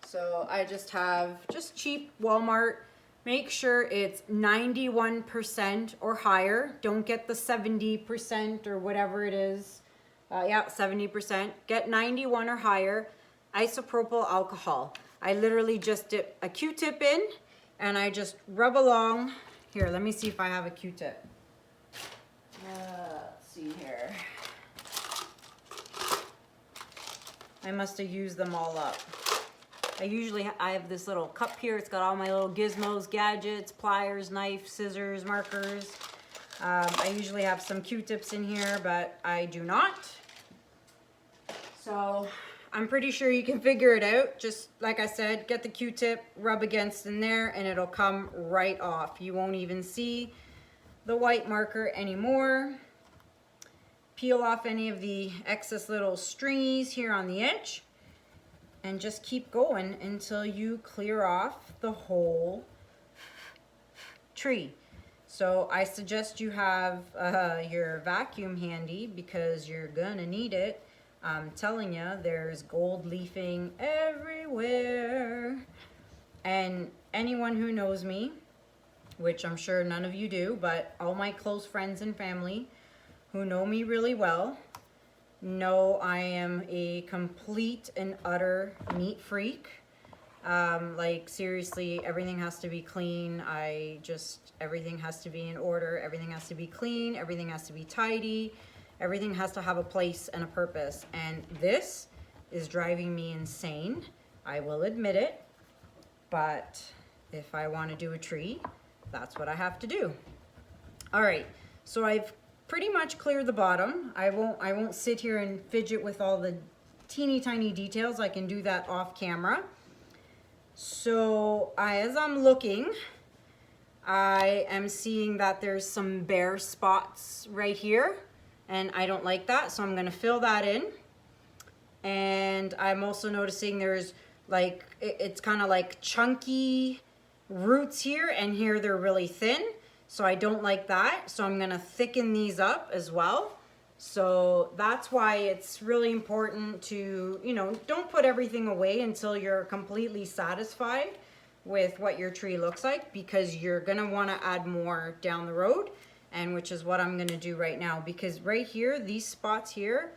So I just have cheap Walmart. Make sure it's 91% or higher. Don't get the 70% or whatever it is. Yeah, 70%. Get 91 or higher isopropyl alcohol. I literally just dip a Q-tip in and I just rub along. Here, let me see if I have a Q-tip. Let's see here. I must have used them all up. I have this little cup here. It's got all my little gizmos, gadgets, pliers, knife, scissors, markers. I usually have some Q-tips in here, but I do not. So I'm pretty sure you can figure it out. Just like I said, get the Q-tip, rub against in there, and it'll come right off. You won't even see the white marker anymore. Peel off any of the excess little stringies here on the edge, and just keep going until you clear off the whole tree. So I suggest you have your vacuum handy because you're gonna need it. I'm telling you, there's gold leafing everywhere. And anyone who knows me, which I'm sure none of you do, but all my close friends and family who know me really well know I am a complete and utter neat freak. Like seriously, everything has to be clean. Everything has to be in order. Everything has to be clean. Everything has to be tidy. Everything has to have a place and a purpose. And this is driving me insane. I will admit it. But if I want to do a tree, that's what I have to do. All right, so I've pretty much cleared the bottom. I won't sit here and fidget with all the teeny tiny details. I can do that off camera. So as I'm looking, I am seeing that there's some bare spots right here, and I don't like that, so I'm gonna fill that in. And I'm also noticing there's like, it's kind of like chunky roots here, and here they're really thin. So I don't like that. So I'm gonna thicken these up as well. So that's why it's really important to, don't put everything away until you're completely satisfied with what your tree looks like, because you're gonna wanna add more down the road, and which is what I'm gonna do right now. Because right here, these spots here,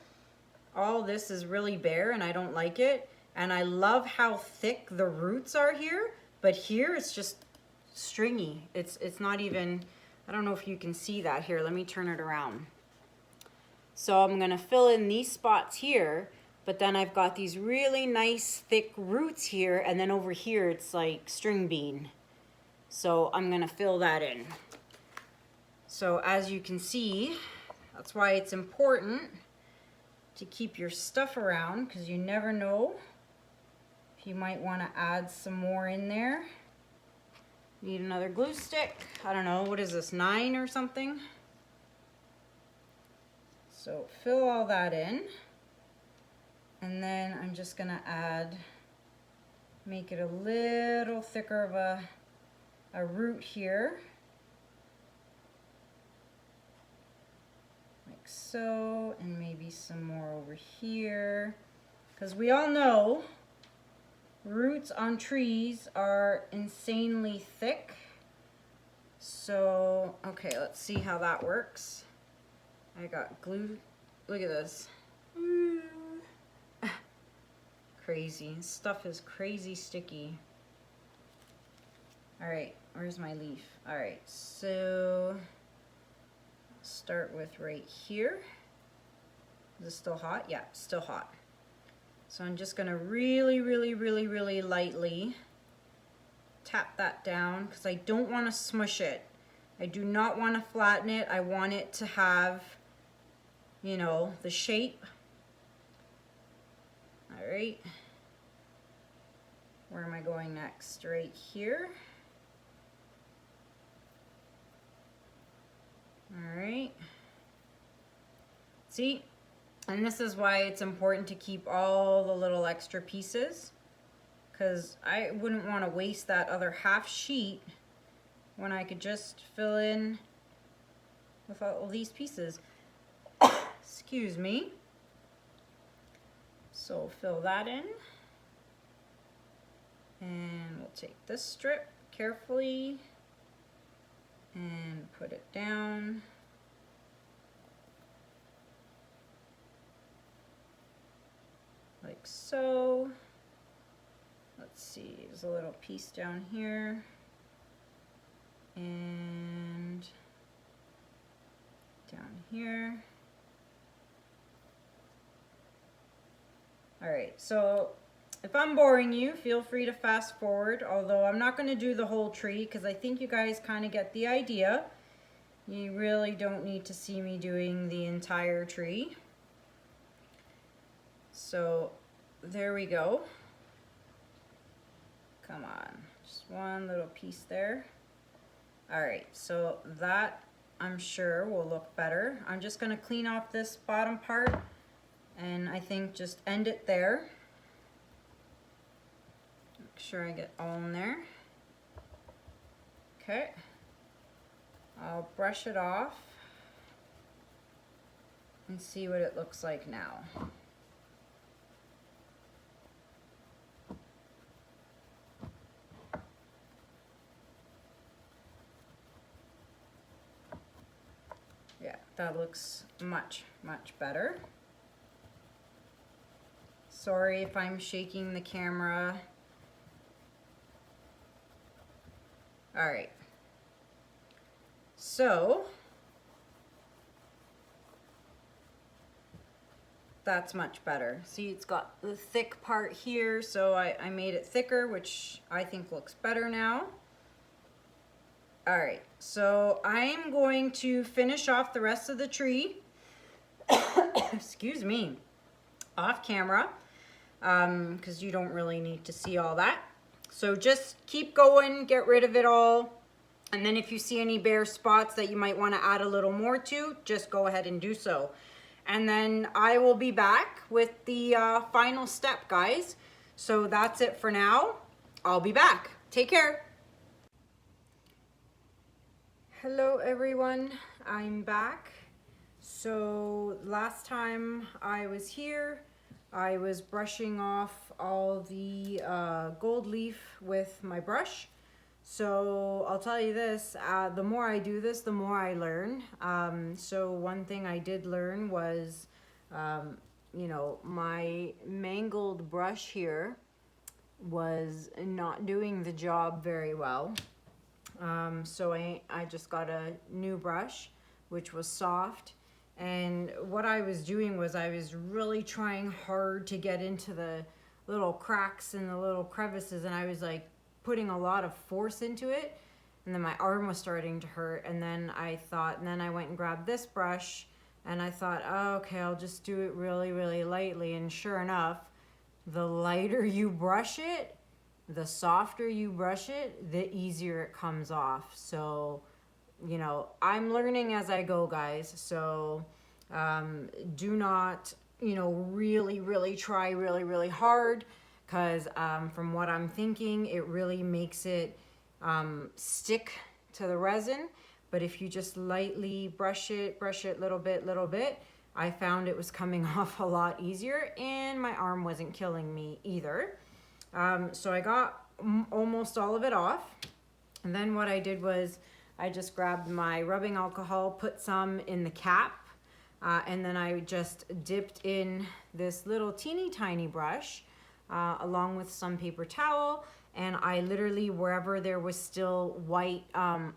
all this is really bare and I don't like it. And I love how thick the roots are here, but here it's just stringy. It's not even, I don't know if you can see that here. Let me turn it around. So I'm gonna fill in these spots here, but then I've got these really nice thick roots here, and then over here it's like string bean. So I'm gonna fill that in. So as you can see, that's why it's important to keep your stuff around, because you never know if you might want to add some more in there. Need another glue stick. I don't know, what is this, 9 or something? So fill all that in, and then I'm just gonna make it a little thicker of a root here, like so, and maybe some more over here, because we all know roots on trees are insanely thick. So, okay, let's see how that works. I got glue. Look at this. Crazy. Stuff is crazy sticky. All right, where's my leaf? All right, so start with right here. Is it still hot? Yeah, still hot. So I'm just gonna really, really, really, really lightly tap that down, because I don't want to smush it. I do not want to flatten it. I want it to have, the shape. All right. Where am I going next? Right here. All right. See? And this is why it's important to keep all the little extra pieces, because I wouldn't want to waste that other half sheet when I could just fill in with all these pieces. Excuse me. So fill that in. And we'll take this strip carefully and put it down. Like so. Let's see, there's a little piece down here. And down here. All right, so if I'm boring you, feel free to fast forward, although I'm not going to do the whole tree because I think you guys kind of get the idea. You really don't need to see me doing the entire tree. So there we go. Come on, just one little piece there. All right, so that I'm sure will look better. I'm just going to clean off this bottom part, and I think just end it there. Make sure I get all in there. Okay. I'll brush it off and see what it looks like now. Yeah, that looks much, much better. Sorry if I'm shaking the camera. All right. So that's much better. See, it's got the thick part here, so I made it thicker, which I think looks better now. All right, so I'm going to finish off the rest of the tree, excuse me, off camera, because you don't really need to see all that. So just keep going, get rid of it all. And then if you see any bare spots that you might want to add a little more to, just go ahead and do so. And then I will be back with the final step, guys. So that's it for now. I'll be back. Take care. Hello everyone, I'm back. So last time I was here, I was brushing off all the gold leaf with my brush. So I'll tell you this, the more I do this, the more I learn. So one thing I did learn was, you know, my mangled brush here was not doing the job very well. So I just got a new brush, which was soft. And what I was doing was I was really trying hard to get into the little cracks and the little crevices, and I was like putting a lot of force into it, and then my arm was starting to hurt. And then I thought, and then I went and grabbed this brush, and I thought, oh, okay, I'll just do it really, really lightly. And sure enough, the lighter you brush it, the softer you brush it, the easier it comes off. So, you know, I'm learning as I go, guys. So do not, you know, really try really hard, because from what I'm thinking, it really makes it stick to the resin. But if you just lightly brush it little bit, I found it was coming off a lot easier, and my arm wasn't killing me either. So I got almost all of it off. And then what I did was I just grabbed my rubbing alcohol, put some in the cap, and then I just dipped in this little teeny tiny brush along with some paper towel. And I literally, wherever there was still white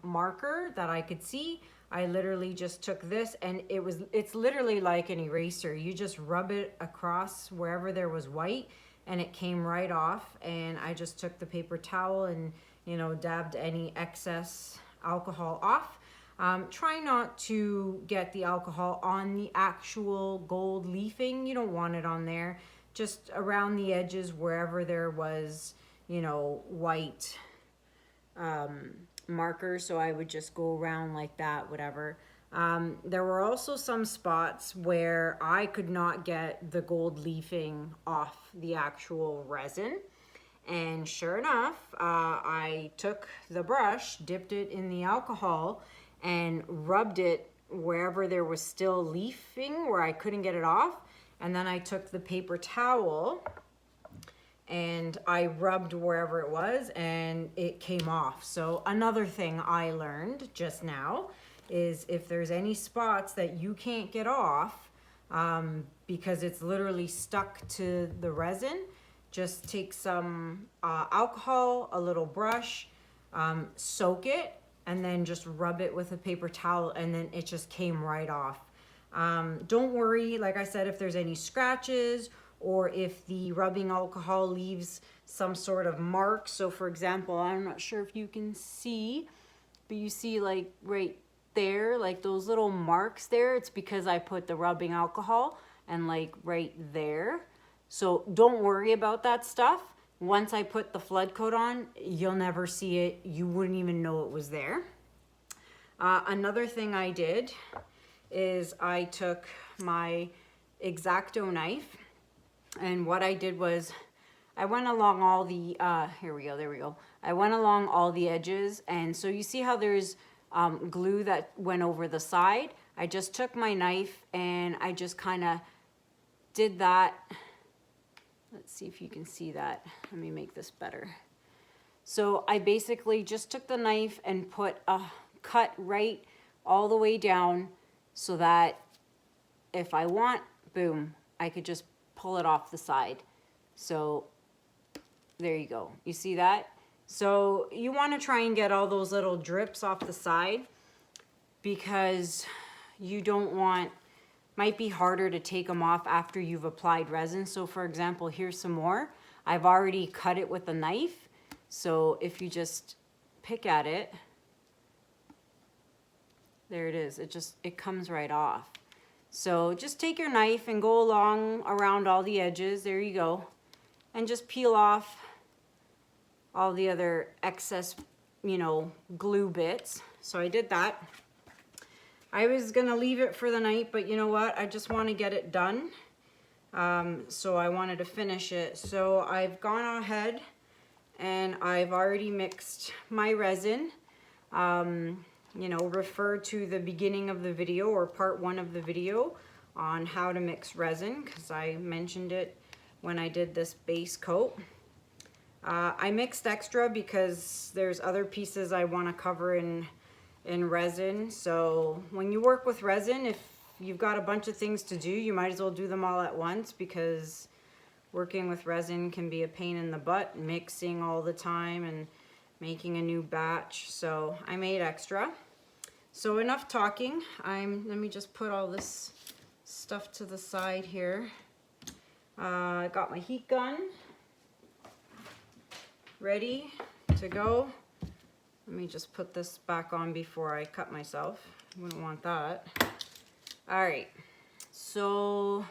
marker that I could see, I literally just took this, and it's literally like an eraser. You just rub it across wherever there was white, and it came right off. And I just took the paper towel and, you know, dabbed any excess alcohol off. Try not to get the alcohol on the actual gold leafing. You don't want it on there. Just around the edges, wherever there was, you know, white marker. So I would just go around like that, whatever. There were also some spots where I could not get the gold leafing off the actual resin. And sure enough, I took the brush, dipped it in the alcohol, and rubbed it wherever there was still leafing, where I couldn't get it off. And then I took the paper towel and I rubbed wherever it was, and it came off. So another thing I learned just now is if there's any spots that you can't get off because it's literally stuck to the resin, just take some alcohol, a little brush, soak it, and then just rub it with a paper towel, and then it just came right off. Don't worry, like I said, if there's any scratches or if the rubbing alcohol leaves some sort of mark. So for example, I'm not sure if you can see, but you see like right there, like those little marks there, it's because I put the rubbing alcohol, and like right there. So don't worry about that stuff. Once I put the flood coat on, you'll never see it. You wouldn't even know it was there. Another thing I did is I took my X-Acto knife, and what I did was I went along all the, there we go. I went along all the edges, and so you see how there's glue that went over the side. I just took my knife and I just kind of did that. Let's see if you can see that. Let me make this better. So I basically just took the knife and put a cut right all the way down so that if I want, boom, I could just pull it off the side. So there you go. You see that? So you want to try and get all those little drips off the side because you don't want, might be harder to take them off after you've applied resin. So for example, here's some more. I've already cut it with a knife. So if you just pick at it, there it is. It comes right off. So just take your knife and go along around all the edges. There you go. And just peel off all the other excess, you know, glue bits. So I did that. I was gonna leave it for the night, but you know what? I just want to get it done. So I wanted to finish it. So I've gone ahead and I've already mixed my resin. You know, refer to the beginning of the video or part 1 of the video on how to mix resin, because I mentioned it when I did this base coat. I mixed extra because there's other pieces I want to cover in resin. So when you work with resin, if you've got a bunch of things to do, you might as well do them all at once, because working with resin can be a pain in the butt, mixing all the time and making a new batch. So I made extra. So enough talking. Let me just put all this stuff to the side here. I got my heat gun ready to go. Let me just put this back on before I cut myself. Wouldn't want that. All right, so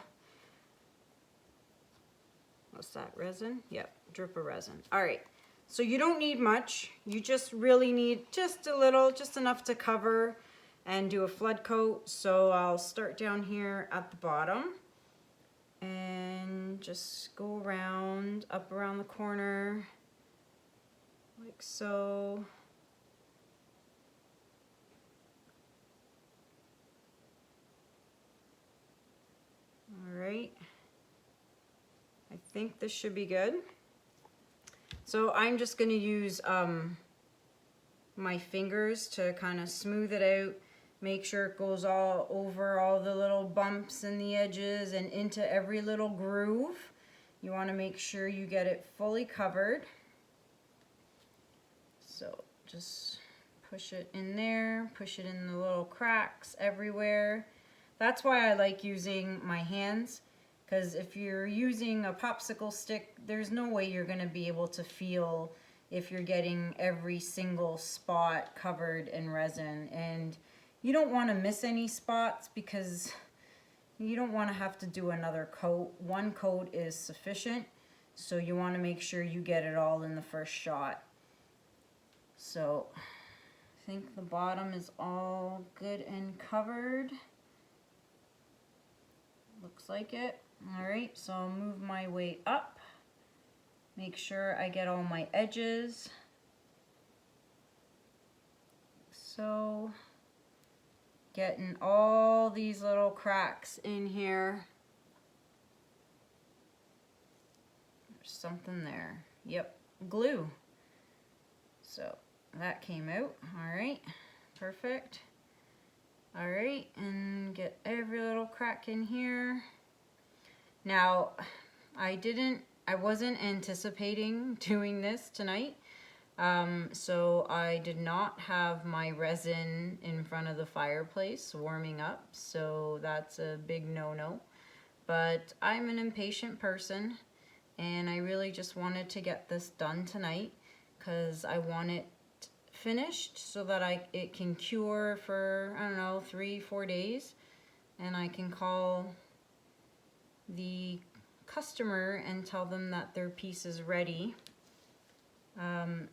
what's that, resin? Yep, drip of resin. All right, so you don't need much. You just really need just a little, just enough to cover and do a flood coat. So I'll start down here at the bottom and just go around, up around the corner, like so. All right, I think this should be good. So I'm just going to use my fingers to kind of smooth it out, make sure it goes all over all the little bumps and the edges and into every little groove. You want to make sure you get it fully covered. So just push it in there, push it in the little cracks everywhere. That's why I like using my hands, because if you're using a popsicle stick, there's no way you're going to be able to feel if you're getting every single spot covered in resin. And you don't want to miss any spots because you don't want to have to do another coat. One coat is sufficient, so you want to make sure you get it all in the first shot. So I think the bottom is all good and covered. Looks like it. All right, so I'll move my way up. Make sure I get all my edges. So getting all these little cracks in here. There's something there. Yep, glue. So that came out. All right, perfect. All right, and get every little crack in here. Now, I wasn't anticipating doing this tonight, so I did not have my resin in front of the fireplace warming up, so that's a big no-no. But I'm an impatient person, and I really just wanted to get this done tonight because I want it finished so that it can cure for, I don't know, 3-4 days, and I can call the customer and tell them that their piece is ready.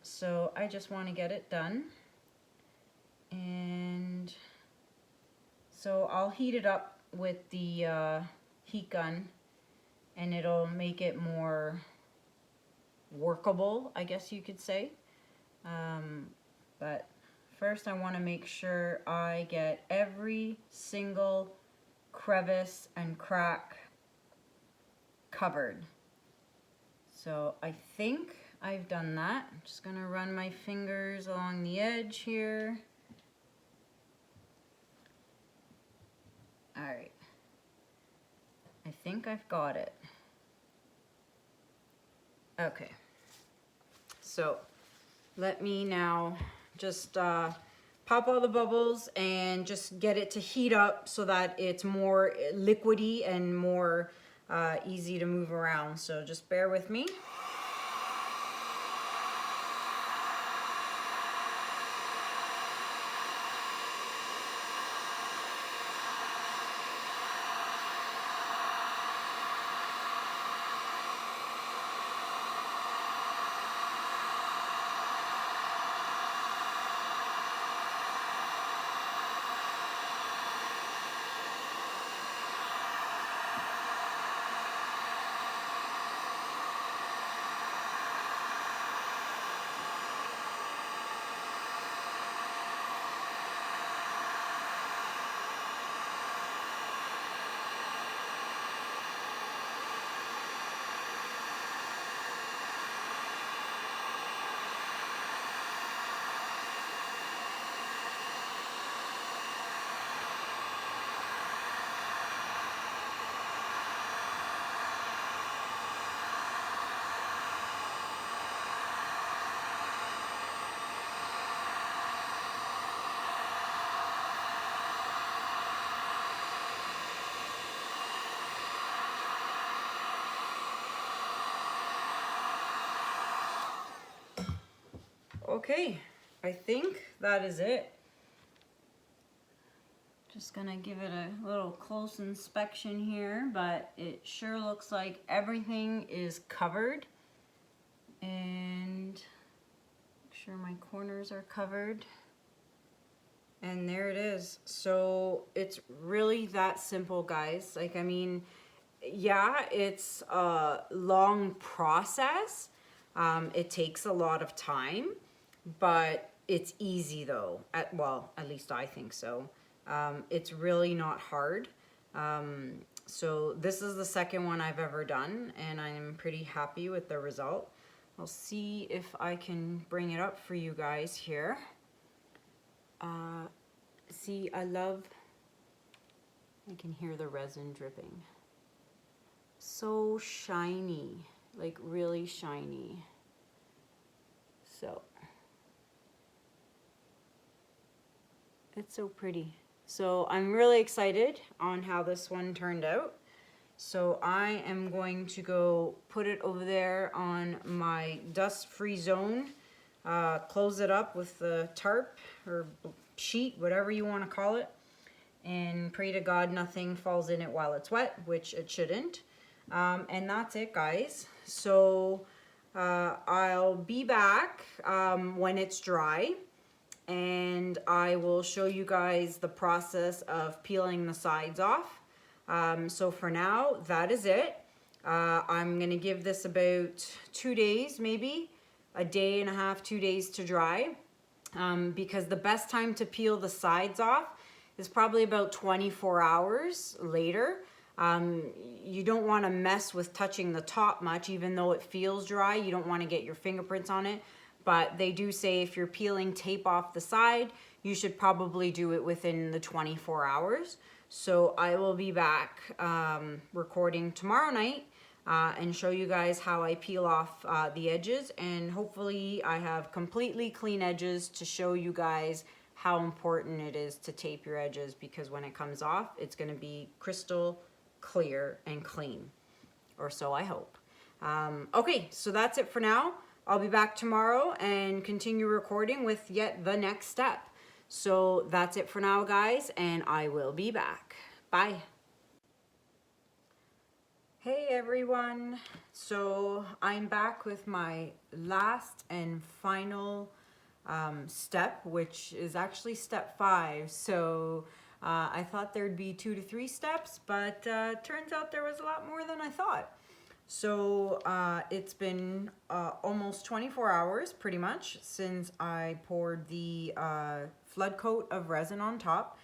So I just want to get it done, and so I'll heat it up with the heat gun, and it'll make it more workable, I guess you could say. But first I want to make sure I get every single crevice and crack covered. So I think I've done that. I'm just going to run my fingers along the edge here. All right. I think I've got it. Okay. So let me now just pop all the bubbles and just get it to heat up so that it's more liquidy and more easy to move around. So just bear with me. Okay, I think that is it. Just gonna give it a little close inspection here, but it sure looks like everything is covered. And make sure my corners are covered. And there it is. So it's really that simple, guys. Like, I mean, yeah, it's a long process. It takes a lot of time, but it's easy though. Well, at least I think so. It's really not hard. So this is the second one I've ever done, and I'm pretty happy with the result. I'll see if I can bring it up for you guys here. See, I can hear the resin dripping. So shiny, like really shiny. So, it's so pretty. So I'm really excited on how this one turned out. So I am going to go put it over there on my dust-free zone, close it up with the tarp or sheet, whatever you want to call it, and pray to God nothing falls in it while it's wet, which it shouldn't. And that's it, guys. So I'll be back when it's dry, and I will show you guys the process of peeling the sides off. So for now, that is it. I'm gonna give this about 2 days, maybe a day and a half, 2 days to dry, because the best time to peel the sides off is probably about 24 hours later. You don't want to mess with touching the top much, even though it feels dry. You don't want to get your fingerprints on it, but they do say if you're peeling tape off the side, you should probably do it within the 24 hours. So I will be back recording tomorrow night and show you guys how I peel off the edges, and hopefully I have completely clean edges to show you guys how important it is to tape your edges, because when it comes off, it's going to be crystal clear and clean, or so I hope. Okay, so that's it for now. I'll be back tomorrow and continue recording with yet the next step. So that's it for now, guys, and I will be back. Bye. Hey everyone, so I'm back with my last and final step, which is actually step 5. So I thought there'd be 2 to 3 steps, but turns out there was a lot more than I thought. So it's been almost 24 hours pretty much since I poured the flood coat of resin on top.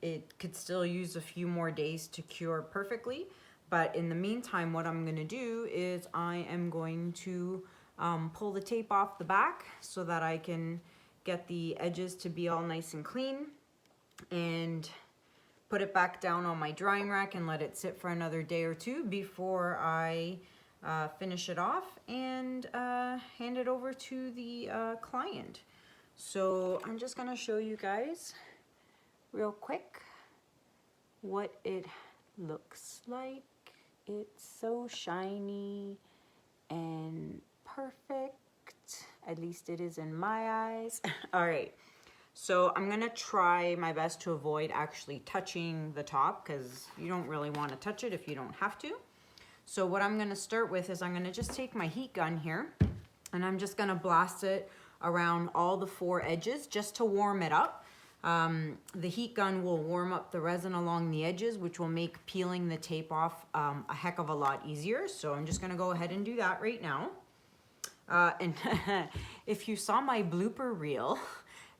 It could still use a few more days to cure perfectly, but in the meantime what I'm going to do is I am going to pull the tape off the back so that I can get the edges to be all nice and clean, and put it back down on my drying rack and let it sit for another day or two before I finish it off and hand it over to the client. So I'm just gonna show you guys real quick what it looks like. It's so shiny and perfect, at least it is in my eyes. All right. So I'm gonna try my best to avoid actually touching the top, because you don't really want to touch it if you don't have to. So what I'm gonna start with is I'm gonna just take my heat gun here and I'm just gonna blast it around all the 4 edges just to warm it up. The heat gun will warm up the resin along the edges, which will make peeling the tape off a heck of a lot easier. So I'm just gonna go ahead and do that right now. And if you saw my blooper reel,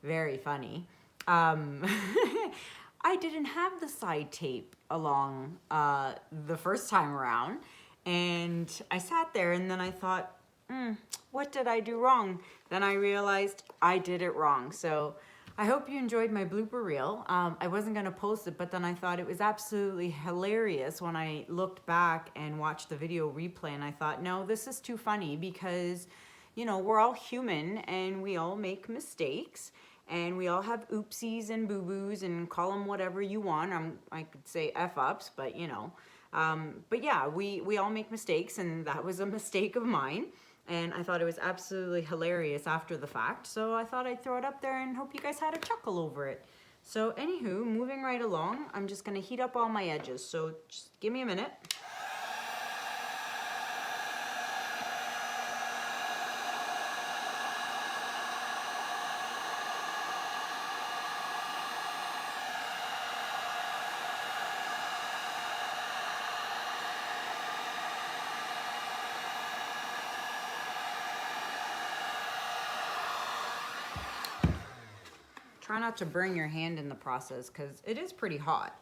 very funny. I didn't have the side tape along the first time around, and I sat there and then I thought, what did I do wrong? Then I realized I did it wrong. So I hope you enjoyed my blooper reel. I wasn't gonna post it, but then I thought it was absolutely hilarious when I looked back and watched the video replay, and I thought, no, this is too funny because, you know, we're all human and we all make mistakes. And we all have oopsies and boo-boos, and call them whatever you want. I could say F-ups, but you know. But yeah, we all make mistakes, and that was a mistake of mine. And I thought it was absolutely hilarious after the fact. So I thought I'd throw it up there and hope you guys had a chuckle over it. So anywho, moving right along, I'm just gonna heat up all my edges. So just give me a minute. Try not to burn your hand in the process because it is pretty hot.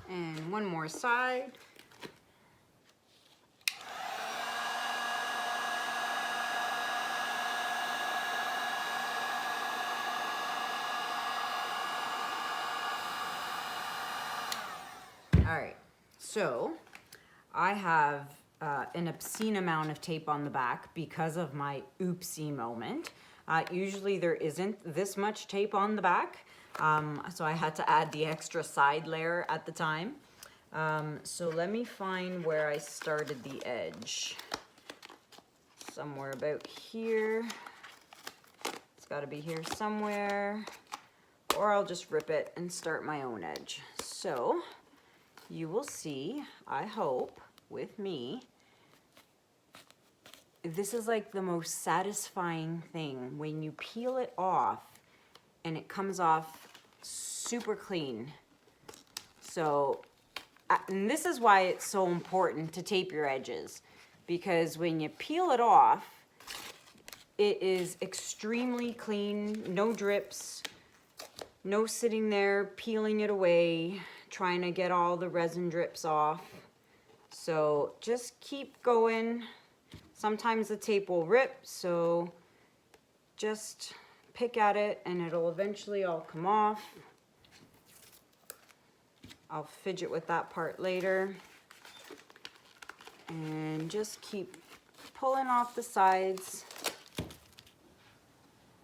And one more side. All right, so I have an obscene amount of tape on the back because of my oopsie moment. Usually there isn't this much tape on the back, so I had to add the extra side layer at the time. So let me find where I started the edge. Somewhere about here. It's got to be here somewhere, or I'll just rip it and start my own edge. So you will see, I hope, with me, this is like the most satisfying thing when you peel it off and it comes off super clean. So, and this is why it's so important to tape your edges, because when you peel it off, it is extremely clean, no drips, no sitting there peeling it away, trying to get all the resin drips off. So just keep going. Sometimes the tape will rip, so just pick at it and it'll eventually all come off. I'll fidget with that part later. And just keep pulling off the sides.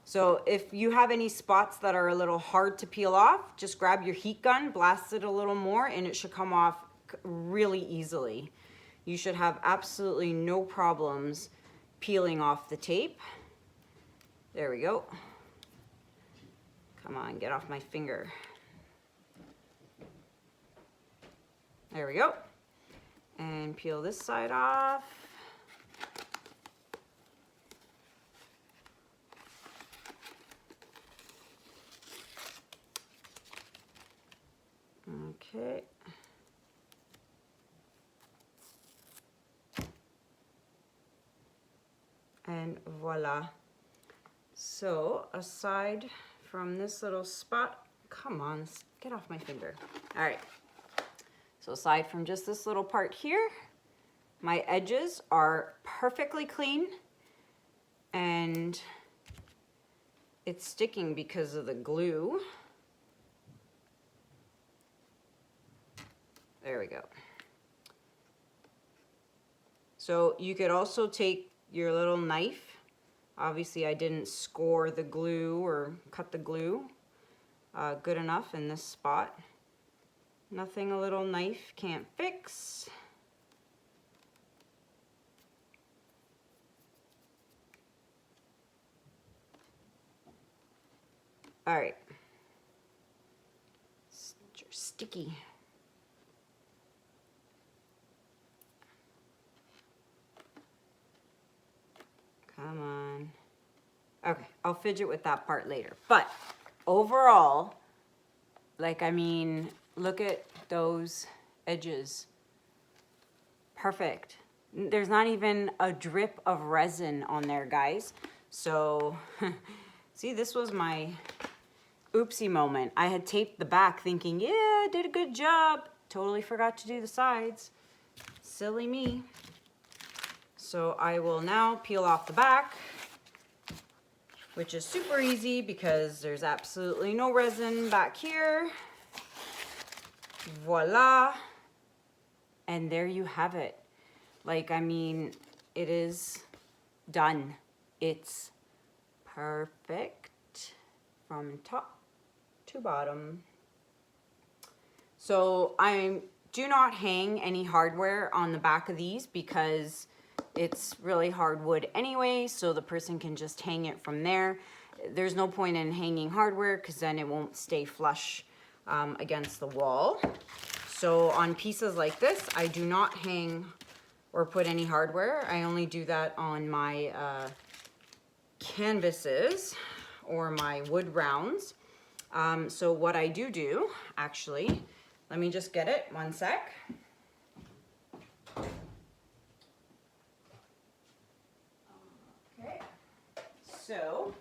So if you have any spots that are a little hard to peel off, just grab your heat gun, blast it a little more, and it should come off really easily. You should have absolutely no problems peeling off the tape. There we go. Come on, get off my finger. There we go. And peel this side off. And voila. So aside from this little spot, come on, get off my finger. All right. So aside from just this little part here, my edges are perfectly clean and it's sticking because of the glue. There we go. So you could also take your little knife. Obviously I didn't score the glue or cut the glue good enough in this spot. Nothing a little knife can't fix. All right. You're sticky. Come on. Okay, I'll fidget with that part later. But overall, like, I mean, look at those edges. Perfect. There's not even a drip of resin on there, guys. So, see, this was my oopsie moment. I had taped the back thinking, yeah, I did a good job. Totally forgot to do the sides. Silly me. So I will now peel off the back, which is super easy because there's absolutely no resin back here. Voila. And there you have it. Like, I mean, it is done. It's perfect from top to bottom. So I do not hang any hardware on the back of these because it's really hard wood anyway, so the person can just hang it from there. There's no point in hanging hardware because then it won't stay flush against the wall. So on pieces like this, I do not hang or put any hardware. I only do that on my canvases or my wood rounds. So what I do, actually, let me just get it, one sec. Okay, so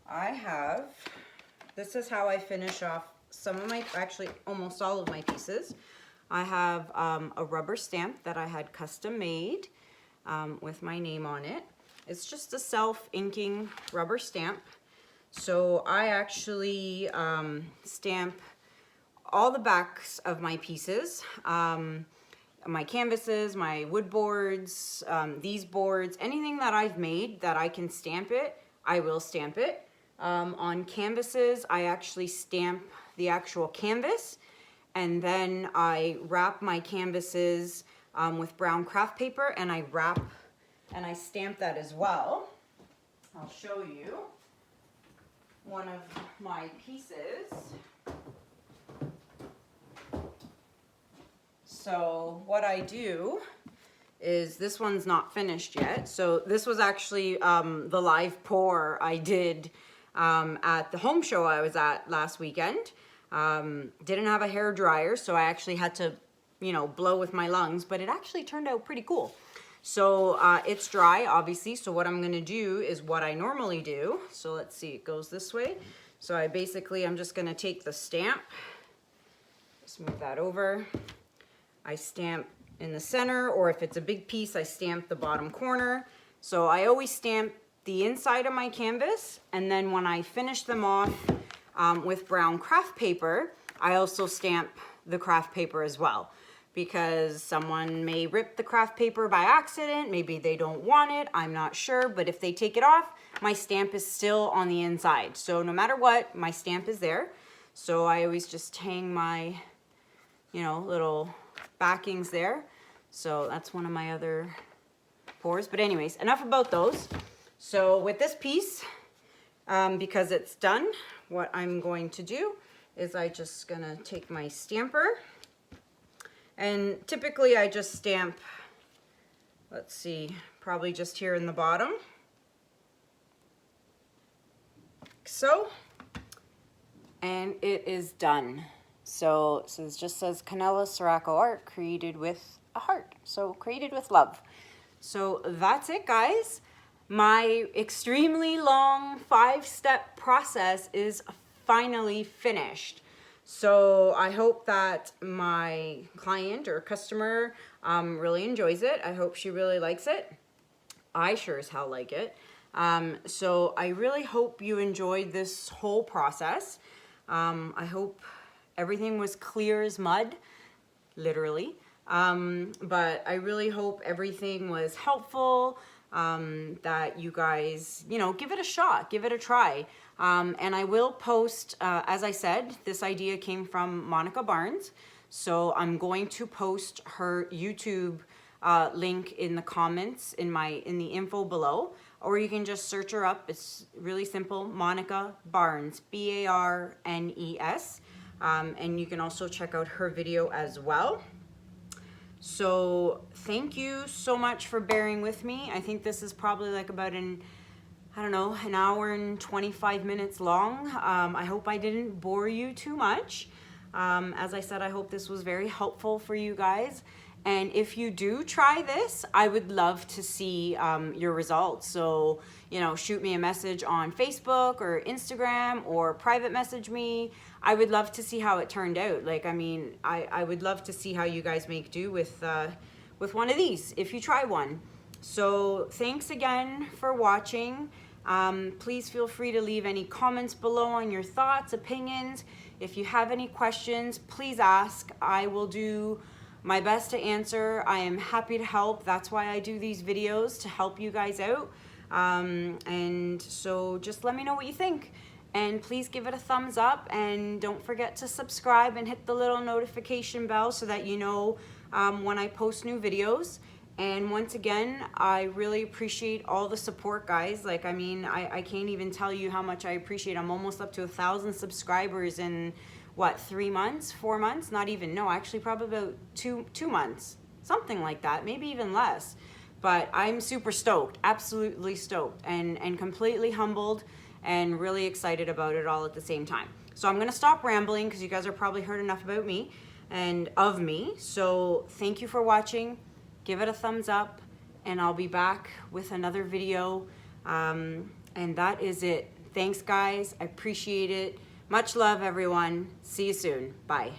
I have, this is how I finish off some of my, actually almost all of my pieces. I have a rubber stamp that I had custom made with my name on it. It's just a self-inking rubber stamp. So I actually stamp all the backs of my pieces, my canvases, my wood boards, these boards, anything that I've made that I can stamp it, I will stamp it. On canvases, I actually stamp the actual canvas, and then I wrap my canvases with brown craft paper, and I wrap and I stamp that as well. I'll show you one of my pieces. So what I do is, this one's not finished yet. So this was actually the live pour I did at the home show I was at last weekend. Didn't have a hair dryer, so I actually had to, you know, blow with my lungs, but it actually turned out pretty cool. So it's dry, obviously, so what I'm gonna do is what I normally do. So let's see, it goes this way. So I'm just gonna take the stamp, just move that over. I stamp in the center, or if it's a big piece, I stamp the bottom corner. So I always stamp the inside of my canvas, and then when I finish them off with brown craft paper, I also stamp the craft paper as well, because someone may rip the craft paper by accident, maybe they don't want it, I'm not sure, but if they take it off, my stamp is still on the inside. So no matter what, my stamp is there. So I always just hang my, you know, little backings there. So that's one of my other pours. But anyways, enough about those. So with this piece, because it's done, what I'm going to do is I just gonna take my stamper, and typically I just stamp, let's see, probably just here in the bottom, like so, and it is done. So it just says Canella Sirocco Art, created with a heart. So created with love. So that's it, guys. my extremely long 5-step process is finally finished. So I hope that my client or customer really enjoys it. I hope she really likes it. I sure as hell like it. So I really hope you enjoyed this whole process. I hope everything was clear as mud, literally. But I really hope everything was helpful, that you guys, give it a shot, give it a try. And I will post, as I said, this idea came from Monica Barnes. So I'm going to post her YouTube link in the comments in the info below, or you can just search her up. It's really simple, Monica Barnes, Barnes. And you can also check out her video as well. So thank you so much for bearing with me. I think this is probably like about an hour and 25 minutes long. I hope I didn't bore you too much. As I said, I hope this was very helpful for you guys. And if you do try this, I would love to see your results. So, shoot me a message on Facebook or Instagram, or private message me. I would love to see how it turned out. I would love to see how you guys make do with one of these if you try one. So thanks again for watching. Please feel free to leave any comments below on your thoughts, opinions. If you have any questions, please ask. I will do my best to answer. I am happy to help. That's why I do these videos, to help you guys out. And so just let me know what you think. And please give it a thumbs up, and don't forget to subscribe and hit the little notification bell so that you know when I post new videos. And once again, I really appreciate all the support, guys. I can't even tell you how much I appreciate. I'm almost up to 1,000 subscribers in what, 3 months, 4 months? Not even, no, actually probably about two months, something like that, maybe even less. But I'm super stoked, absolutely stoked, and completely humbled and really excited about it all at the same time. So I'm gonna stop rambling because you guys have probably heard enough about me and of me. So thank you for watching. Give it a thumbs up, and I'll be back with another video. And that is it. Thanks, guys. I appreciate it. Much love, everyone. See you soon. Bye.